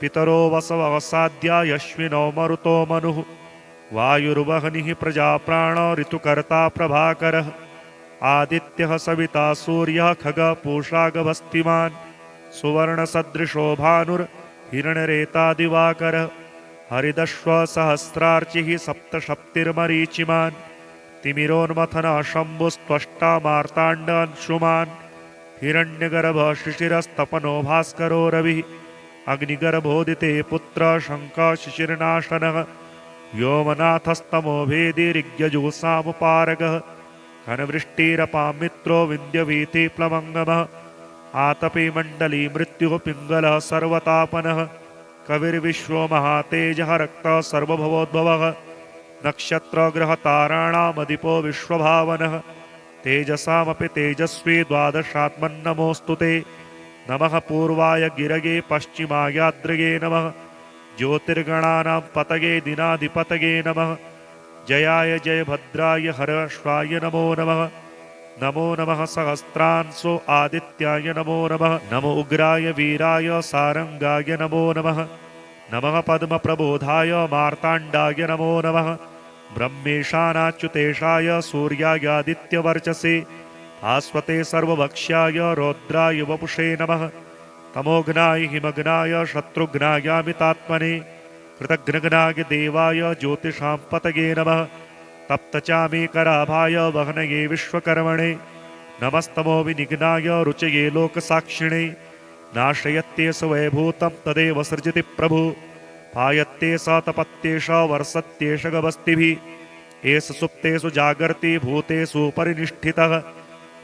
Speaker 1: पितरो वसवः साध्या यश्विनो मरुतो मनुः वायुर्वह्निः प्रजाप्राण ऋतुकर्ता प्रभाकरः। आदित्यः सविता सूर्यः खगः पूषा गभस्तिमान् सुवर्णसदृशो भानुर्हिरण्यरेता दिवाकरः। हरिदश्व सहस्रार्चिः सप्तशप्तिर्मरीचिमान् तिमिरोन्मथनः शम्भुस्त्वष्टा मार्ताण्डांशुमान्। हिरण्यगर्भः शिशिरस्तपनो भास्करो रविः अग्निगर्भोदिते पुत्र शङ्खः शिशिरनाशनः। व्योमनाथस्तमो भेदी ऋग्यजुःसामुपारगः घनवृष्टिरपां मित्रो विन्द्यवीथि प्लवङ्गमः। आतपे मण्डली मृत्युः पिङ्गलः सर्वतापनः कविर्विश्वो महातेजः रक्तः सर्वभवोद्भवः। नक्षत्रग्रहताराणामधिपो विश्वभावनः तेजसामपि तेजस्वी द्वादशात्मन्नमोऽस्तु ते। नमः पूर्वाय गिरगे पश्चिमायाद्रगे नमः ज्योतिर्गणानां पतये दिनाधिपतये नमः। जयाय जयभद्राय हर्षाय नमो नमः। नमो नमः सहस्रांशो आदित्याय नमो नमः। नमो उग्राय वीराय सारंगाय नमो नमः। नमः पद्मप्रबोधाय मार्ताण्डाय नमो नमः। ब्रह्मेशानाच्युतेशाय सूर्यायादित्यवर्चसे भास्वते सर्वभक्ष्याय रौद्राय वपुषे नमः। तमोघ्नाय हिमघ्नाय शत्रुघ्नायामितात्मने कृतघ्नघ्नाय देवाय ज्योतिषां पतये नमः। तप्तचामीकराभाय वहनये विश्वकर्मणे नमस्तमो विनिघ्नाय रुचये लोकसाक्षिणे। नाशयत्येष वैभूतं तदेव सृजति प्रभु पायत्येष तपत्येष वर्षत्येष गवस्तिभिः। एष सुप्तेषु जागर्ति भूतेषु परिनिष्ठितः।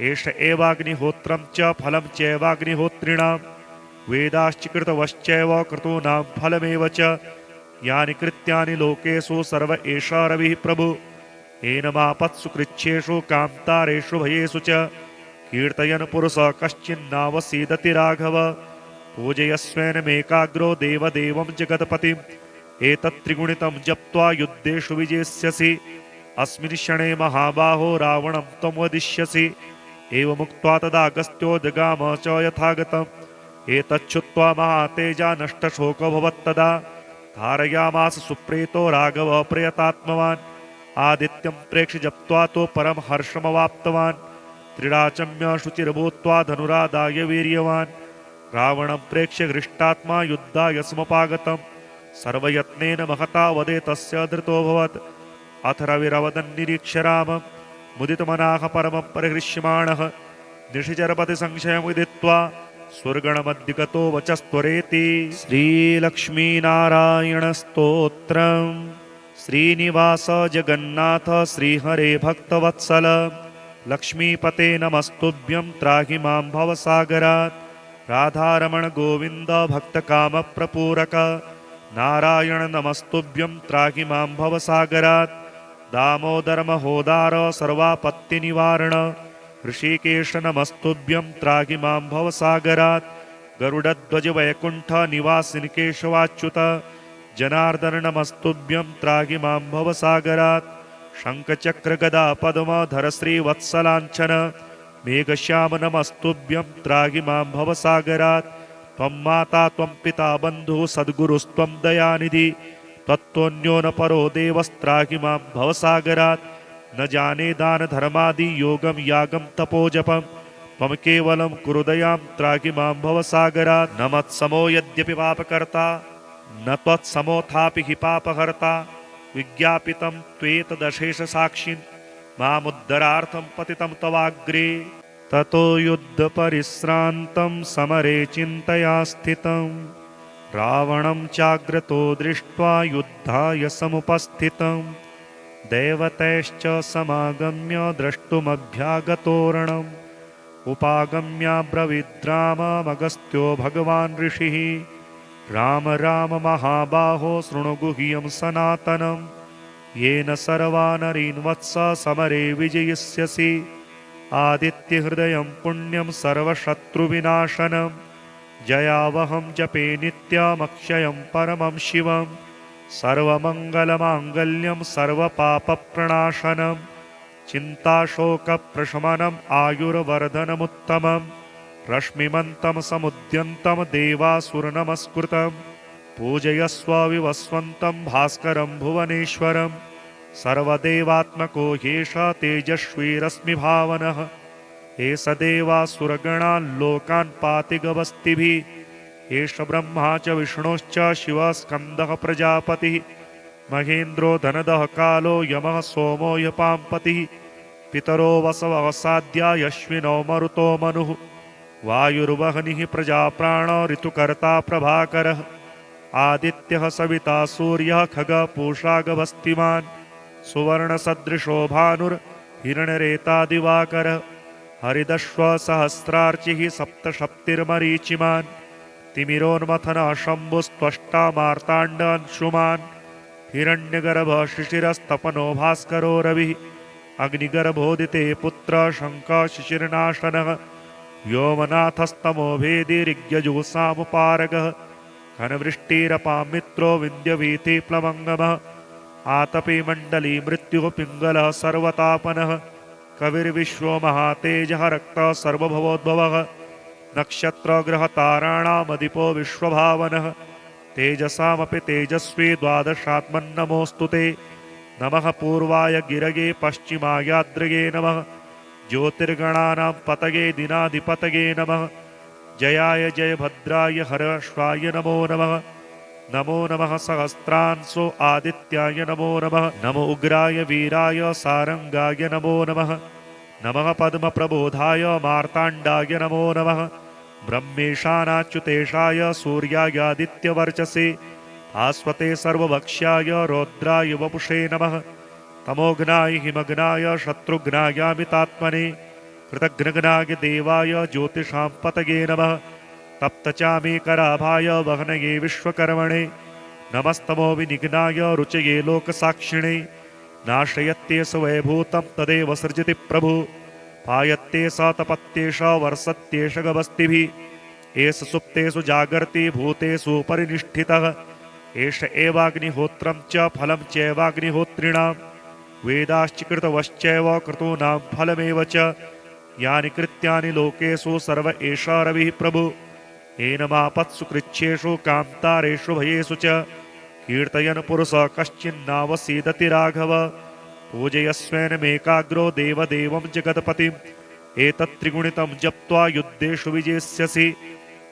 Speaker 1: एष एवाग्निहोत्रं च फलं चैवाग्निहोत्रिणां वेदाश्च कृतवश्चैव क्रतूनां फलमेव च। यानि कृत्यानि लोकेषु सर्व एषा रविः प्रभु एनमापत्सु कृच्छ्रेषु कान्तारेषु भयेषु च। कीर्तयन् पुरुषः कश्चिन्नावसीदति राघव पूजयस्वेनमेकाग्रो देवदेवं जगत्पतिम्। एतत्त्रिगुणितं जप्त्वा युद्धेषु विजेष्यसि अस्मिन् क्षणे महाबाहो रावणं त्वं वदिष्यसि। एवमुक्त्वा तदागस्त्यो जगाम च यथागतम्। एतच्छ्रुत्वा महातेजा नष्टशोको भवत्तदा धारयामास सुप्रीतो राघव प्रयतात्मवान्। आदित्यं प्रेक्ष्य जप्त्वा तो परम हर्षमवाप्तवान्। त्रिडाचम्य शुचिर्भूत्वा धनुरादाय वीर्यवान् रावणं प्रेक्ष्य हृष्टात्मा युद्धाय समुपागतम्। सर्वयत्नेन महता वदे तस्य धृतोऽभवत्। अथ रविरवदन्निरीक्ष्य रामं मुदितमनाः परमं परिहृष्यमाणः निशिचरपति संशयं विदित्वा स्वर्गणमधिगतो वचस्त्वरेति। श्रीलक्ष्मीनारायणस्तोत्रम्। श्रीनिवास जगन्नाथ श्रीहरे भक्तवत्सल लक्ष्मीपते नमस्तुभ्यं त्राहि मां भवसागरात्। राधारमण गोविन्द भक्तकामप्रपूरक नारायण नमस्तुभ्यं त्राहि मां भवसागरात्। दामोदर महोदार सर्वापत्तिनिवारण ऋषिकेश नमस्तुभ्यं त्राहि मां भवसागरात्। गरुडध्वज वैकुण्ठ निवासिन् केशवाच्युत जनार्दन नमस्तुभ्यं त्राहि मां भवसागरात्। शङ्खचक्र गदा पद्मधर श्रीवत्सलाञ्छन मेघश्याम नमस्तुभ्यं त्राहि मां भवसागरात्। त्वं माता त्वं पिता बन्धुः सद्गुरुस्त्वं दयानिधि तत्त्वन्यो न परो देवस्त्राहि मां भवसागरात्। न जाने दान धर्मादि योगं यागं तपोजपं त्वं केवलं कुरु दयां त्राहि मां भवसागरात्। न मत्समो यद्यपि पापकर्ता न त्वत्समोऽथापि हि पापहर्ता विज्ञापितं त्वेतदशेष साक्षिन् मामुद्धरार्थं पतितं तवाग्रे। ततो युद्धपरिश्रान्तं समरे चिन्तया स्थितं रावणं चाग्रतो दृष्ट्वा युद्धाय समुपस्थितं। देवतैश्च समागम्य द्रष्टुमभ्यागतोरणम् उपागम्याब्रवीद्राममगस्त्यो भगवान् ऋषिः। राम राम महाबाहो शृणु गुह्यं सनातनं येन सर्वानरीन् वत्स समरे विजयिष्यसि। आदित्यहृदयं पुण्यं सर्वशत्रुविनाशनं जयावहं जपे नित्यमक्षयं परमं शिवं। सर्वमङ्गलमाङ्गल्यं सर्वपापप्रणाशनं चिन्ताशोकप्रशमनम् आयुर्वर्धनमुत्तमं। रश्मिमन्तं समुद्यन्तं देवासुरनमस्कृतं पूजयस्व विवस्वन्तं भास्करं भुवनेश्वरं। सर्वदेवात्मको ह्येष तेजस्वी रश्मिभावनः एष देवासुरगणान् लोकान् पाति गवस्तिभिः। एष ब्रह्मा च विष्णुश्च शिवः स्कन्दः प्रजापतिः महेन्द्रो धनदः कालो यमः सोमो यपाम्पतिः। पितरो वसवः साध्या यश्विनो मरुतो मनुः वायुर्वह्निः प्रजाप्राण ऋतुकर्ता प्रभाकरः। आदित्यः सविता सूर्यः खगपूषा गभस्तिमान् सुवर्णसदृशो भानुर्हिरण्यरेता दिवाकरः। हरिदश्व सहस्रार्चिः सप्तशप्तिर्मरीचिमान् तिमिरोन्मथनः शम्भुस्त्वष्टा मार्ताण्डांशुमान्। हिरण्यगर्भः शिशिरस्तपनो भास्करो रविः अग्निगर्भोदिते पुत्र शङ्खः शिशिरनाशनः। व्योमनाथस्तमो भेदी ऋग्यजुःसामुपारगः घनवृष्टिरपामित्रो विन्द्यवीति प्लवङ्गमः। आतपे मण्डली मृत्युः पिङ्गलः सर्वतापनः कविर्विश्वो महातेजः रक्तः सर्वभवोद्भवः नक्षत्रग्रहताराणामधिपो विश्वभावनः तेजसामपि तेजस्वी द्वादशात्मन्नमोऽस्तु ते नमः पूर्वाय गिरगे पश्चिमायाद्रगे नमः ज्योतिर्गणानां पतगे दिनाधिपतगे नमः जयाय जयभद्राय हरश्वाय नमो नमः नमो नमः सहस्रांशो आदित्याय नमो नमः नमो उग्राय वीराय सारंगाय नमो नमः नमः पद्मप्रबोधाय मार्ताण्डाय नमो नमः ब्रह्मेशानाच्युतेशाय सूर्यायादित्यवर्चसे भास्वते सर्वभक्ष्याय रौद्राय वपुषे नमः तमोघ्नाय हिमघ्नाय शत्रुघ्नायामितात्मने कृतघ्नघ्नाय देवाय ज्योतिषां पतगे नमः तप्तचामीकराभाय वह्नये विश्वकर्मणे नमस्तमो विनिघ्नाय रुचये लोकसाक्षिणे नाशयत्येष वैभूतं तदेव सृजति प्रभु पायत्येष तपत्येष वर्षत्येष गवस्तिभिः एष सुप्तेषु जागर्ति भूतेषु परिनिष्ठितः एष एवाग्निहोत्रं च फलं चैवाग्निहोत्रिणां वेदाश्च कृतवश्चैव क्रतूनां फलमेव च यानि कृत्यानि लोकेषु सर्व एष रविः प्रभु एनमापत्सु कृच्छ्रेषु कान्तारेषु भयेषु च कीर्तयन् पुरुषः कश्चिन्नावसीदति राघव पूजयस्वेनमेकाग्रो देवदेवं जगत्पतिम् एतत्त्रिगुणितं जप्त्वा युद्धेषु विजेष्यसि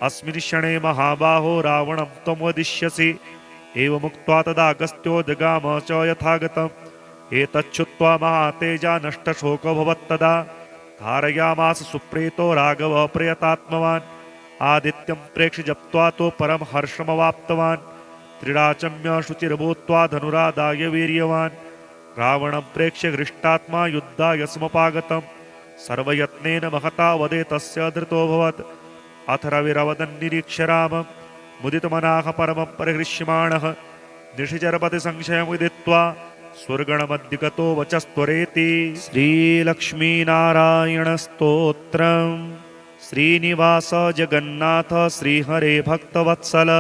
Speaker 1: अस्मिन् क्षणे महाबाहो रावणं त्वं वदिष्यसि एवमुक्त्वा तदागस्त्यो जगाम च यथागतम् एतच्छ्रुत्वा महातेजा नष्टशोकोऽभवत्तदा धारयामास सुप्रीतो राघवः प्रयतात्मवान् आदित्यं प्रेक्ष्य जप्त्वा तो परं हर्षमवाप्तवान् त्रिराचम्य शुचिर्भूत्वा धनुरादाय वीर्यवान् रावणं प्रेक्ष्य हृष्टात्मा युद्धाय समुपागतं सर्वयत्नेन महता वदे तस्य धृतोऽभवत् अथ रविरवदन्निरीक्ष्य रामं मुदितमनाः परमं परिहृष्यमाणः निशिचरपतिसंशयमुदित्वा स्वर्गणमधिगतो वचस्त्वरेति श्रीलक्ष्मीनारायणस्तोत्रम् श्रीनिवास जगन्नाथ श्रीहरे भक्तवत्सल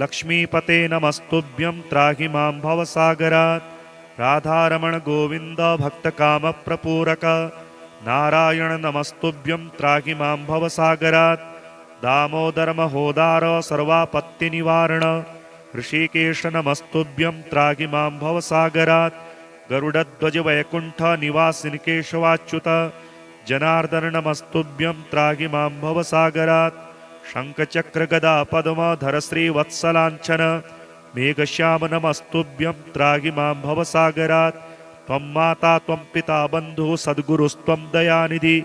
Speaker 1: लक्ष्मीपते नमस्तुभ्यं त्राहि मां भवसागरात् राधारमण गोविन्द भक्तकामप्रपूरक नारायण नमस्तुभ्यं त्राहि मां भवसागरात् दामोदर महोदार सर्वापत्तिनिवारण ऋषिकेश नमस्तुभ्यं त्राहि मां भवसागरात् गरुडध्वज वैकुण्ठ निवासिन् केशवाच्युत जनार्दन नमस्तुभ्यं त्राहि मां भवसागरात् शङ्खचक्र गदा पद्मधर श्रीवत्सलाञ्छन मेघश्याम नमस्तुभ्यं त्राहि मां भवसागरात् त्वं माता त्वं पिता बन्धुः सद्गुरुस्त्वं दयानिधि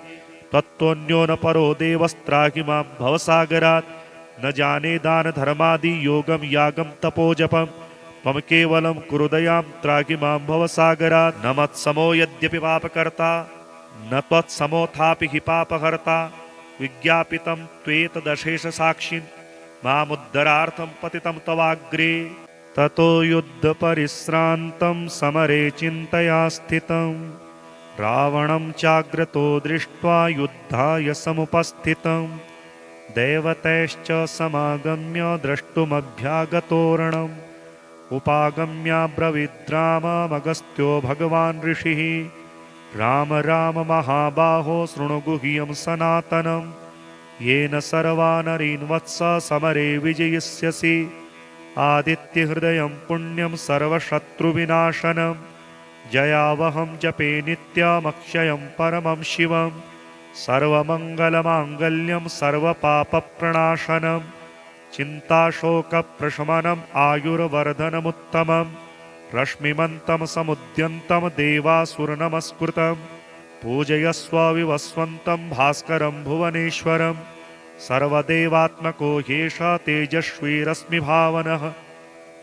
Speaker 1: तत्त्वन्यो न परो देवस्त्राहि मां भवसागरात् न जाने दान धर्मादि योगं यागं तपोजपं त्वं केवलं कुरु दयां त्राहि मां भवसागरात् न मत्समो यद्यपि पापकर्ता न त्वत्समोऽथापि हि पापहर्ता विज्ञापितं त्वेतदशेषसाक्षिन् मामुद्धरार्थं पतितं तवाग्रे ततो युद्धपरिश्रान्तं समरे चिन्तया स्थितं रावणं चाग्रतो दृष्ट्वा युद्धाय समुपस्थितं देवतैश्च समागम्य द्रष्टुमभ्यागतोरणम् उपागम्याब्रवीद्राममगस्त्यो भगवान् ऋषिः राम राम महाबाहो शृणु गुह्यं सनातनं येन सर्वानरीन् वत्स समरे विजयिष्यसि आदित्यहृदयं पुण्यं सर्वशत्रुविनाशनं जयावहं जपे नित्यमक्षयं परमं शिवं सर्वमङ्गलमाङ्गल्यं सर्वपापप्रणाशनं चिन्ताशोकप्रशमनम् आयुर्वर्धनमुत्तमं रश्मिमन्तं समुद्यन्तं देवासुरनमस्कृतं पूजयस्व विवस्वन्तं भास्करं भुवनेश्वरं सर्वदेवात्मको ह्येष तेजस्वी रश्मिभावनः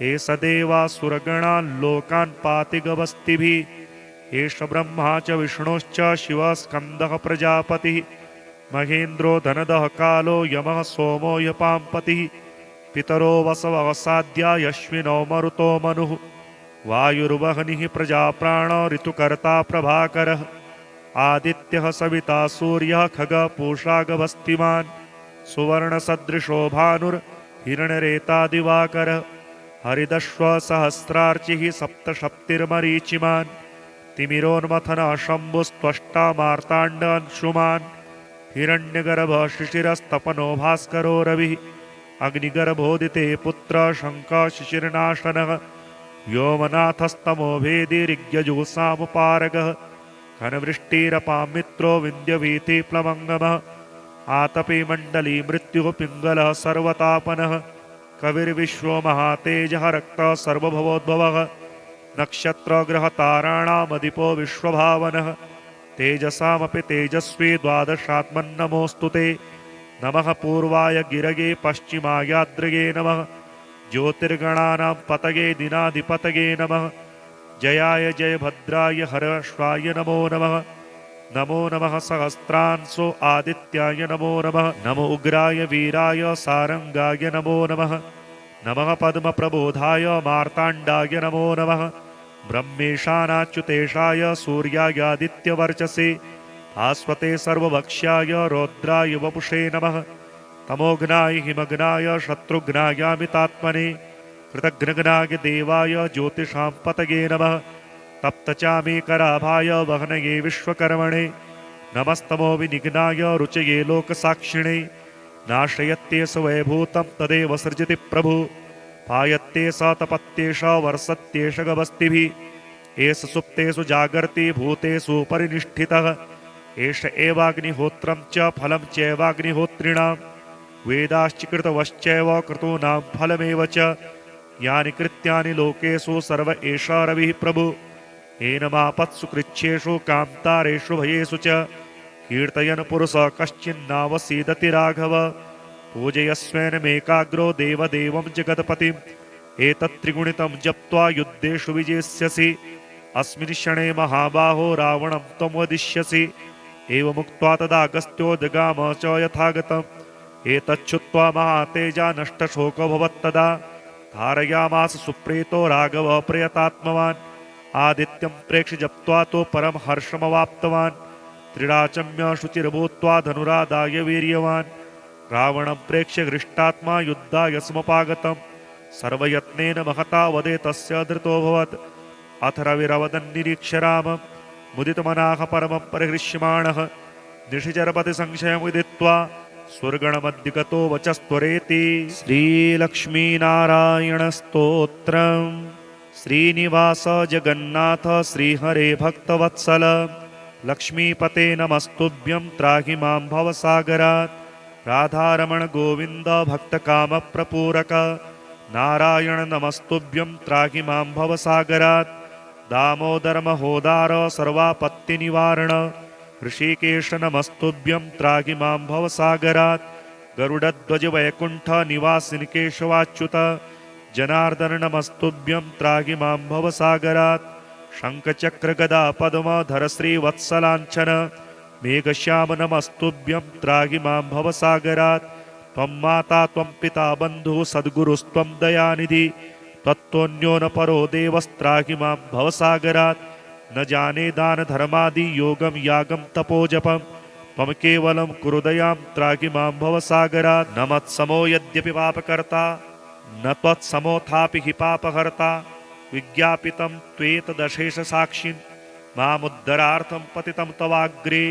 Speaker 1: एष देवासुरगणान् लोकान् पाति गवस्तिभिः एष ब्रह्मा च विष्णुश्च शिवः स्कन्दः प्रजापतिः महेन्द्रो धनदः कालो यमः सोमो यपाम्पतिः पितरो वसवः साध्या यश्विनो मरुतो मनुः वायुर्वह्निः प्रजाप्राण ऋतुकर्ता प्रभाकरः आदित्यः सविता सूर्यः खगः पूषा गभस्तिमान् सुवर्णसदृशो भानुर्हिरण्यरेता दिवाकरः हरिदश्व सहस्रार्चिः सप्तशप्तिर्मरीचिमान् तिमिरोन्मथन शम्भुस्त्वष्टा मार्ताण्डांशुमान् हिरण्यगर्भ शिशिरस्तपनो भास्करो रविः अग्निगर्भोदिते पुत्र शङ्का शिशिरनाशनः व्योमनाथस्तमो भेदिरिग्यजुसामुपारगः घनवृष्टिरपां मित्रो विन्द्यवीथिप्लवङ्गमः आतपे मण्डली मृत्युः पिङ्गलः सर्वतापनः कविर्विश्वो महातेजः रक्तः सर्वभवोद्भवः नक्षत्रग्रहताराणामधिपो विश्वभावनः तेजसामपि तेजस्वी द्वादशात्मन्नमोऽस्तु ते नमः पूर्वाय गिरगे पश्चिमायाद्रगे नमः ज्योतिर्गणानां पतगे दिनाधिपतगे नमः जयाय जयभद्राय हरश्वाय नमो नमः नमो नमः सहस्रांशो आदित्याय नमो नमः नमो उग्राय वीराय सारंगाय नमो नमः नमः पद्मप्रबोधाय मार्ताण्डाय नमो नमः ब्रह्मेशानाच्युतेशाय सूर्यायादित्यवर्चसे भास्वते सर्वभक्ष्याय रौद्राय वपुषे नमः तमोघ्नाय हिमघ्नाय शत्रुघ्नायामितात्मने कृतघ्नघ्नाय देवाय ज्योतिषां पतगे नमः तप्तचामीकराभाय वह्नये विश्वकर्मणे नमस्तमो विनिघ्नाय रुचये लोकसाक्षिणे नाशयत्येष वैभूतं तदेव सृजति प्रभु पायत्येष तपत्येष वर्षत्येष गवस्तिभिः एष सुप्तेषु जागर्ति भूतेषु परिनिष्ठितः एष एवाग्निहोत्रं च फलं चैवाग्निहोत्रिणां वेदाश्चकृतवश्चैव क्रतूनां फलमेव च यानि कृत्यानि लोकेषु सर्व एष रविः प्रभु एनमापत्सु कृच्छ्रेषु कान्तारेषु भयेषु च कीर्तयन् पुरुषः कश्चिन्नावसीदति राघव पूजयस्वेनमेकाग्रो देवदेवं जगत्पतिम् एतत्त्रिगुणितं जप्त्वा युद्धेषु विजेष्यसि अस्मिन् क्षणे महाबाहो रावणं त्वं वदिष्यसि एवमुक्त्वा तदागस्त्यो जगाम च यथागतम् एतच्छ्रुत्वा महातेजा नष्टशोको भवत्तदा धारयामास सुप्रीतो राघव प्रयतात्मवान् आदित्यं प्रेक्ष्य जप्त्वा तो परम हर्षमवाप्तवान् त्रिराचम्य शुचिर्भूत्वा धनुरादाय वीर्यवान् रावणं प्रेक्ष्य हृष्टात्मा युद्धाय समुपागतं सर्वयत्नेन महता वदे तस्य धृतोऽभवत् अथ रविरवदन्निरीक्ष्य रामं मुदितमनाः परमं परिहृष्यमाणः निशिचरपति संशयमुदित्वा स्वर्गणमद्दिगतो वचस्त्वरेति श्रीलक्ष्मीनारायणस्तोत्रम् श्रीनिवास जगन्नाथ श्रीहरे भक्तवत्सल लक्ष्मीपते नमस्तुभ्यं त्राहि मां भवसागरात् राधारमण गोविन्द भक्तकामप्रपूरक नारायण नमस्तुभ्यं त्राहि मां भवसागरात् दामोदर महोदार सर्वापत्तिनिवारण ऋषिकेश नमस्तुभ्यं त्राहि मां भवसागरात् गरुडध्वज वैकुण्ठ निवासिन् केशवाच्युत जनार्दन नमस्तुभ्यं त्राहि मां भवसागरात् शङ्खचक्र गदा पद्मधर श्रीवत्सलाञ्छन मेघश्याम नमस्तुभ्यं त्राहि मां भवसागरात् त्वं माता त्वं पिता बन्धुः सद्गुरुस्त्वं दयानिधि त्वत्तोऽन्यो न परो देवस्त्राहि मां भवसागरात् न जाने दान धर्मादि योगं यागं तपोजपं त्वं केवलं कुरु दयां त्राहि मां भवसागरात् न मत्समो यद्यपि पापकर्ता न त्वत्समोऽथापि हि पापहर्ता विज्ञापितं त्वेतदशेष साक्षिन् मामुद्धरार्थं पतितं तवाग्रे।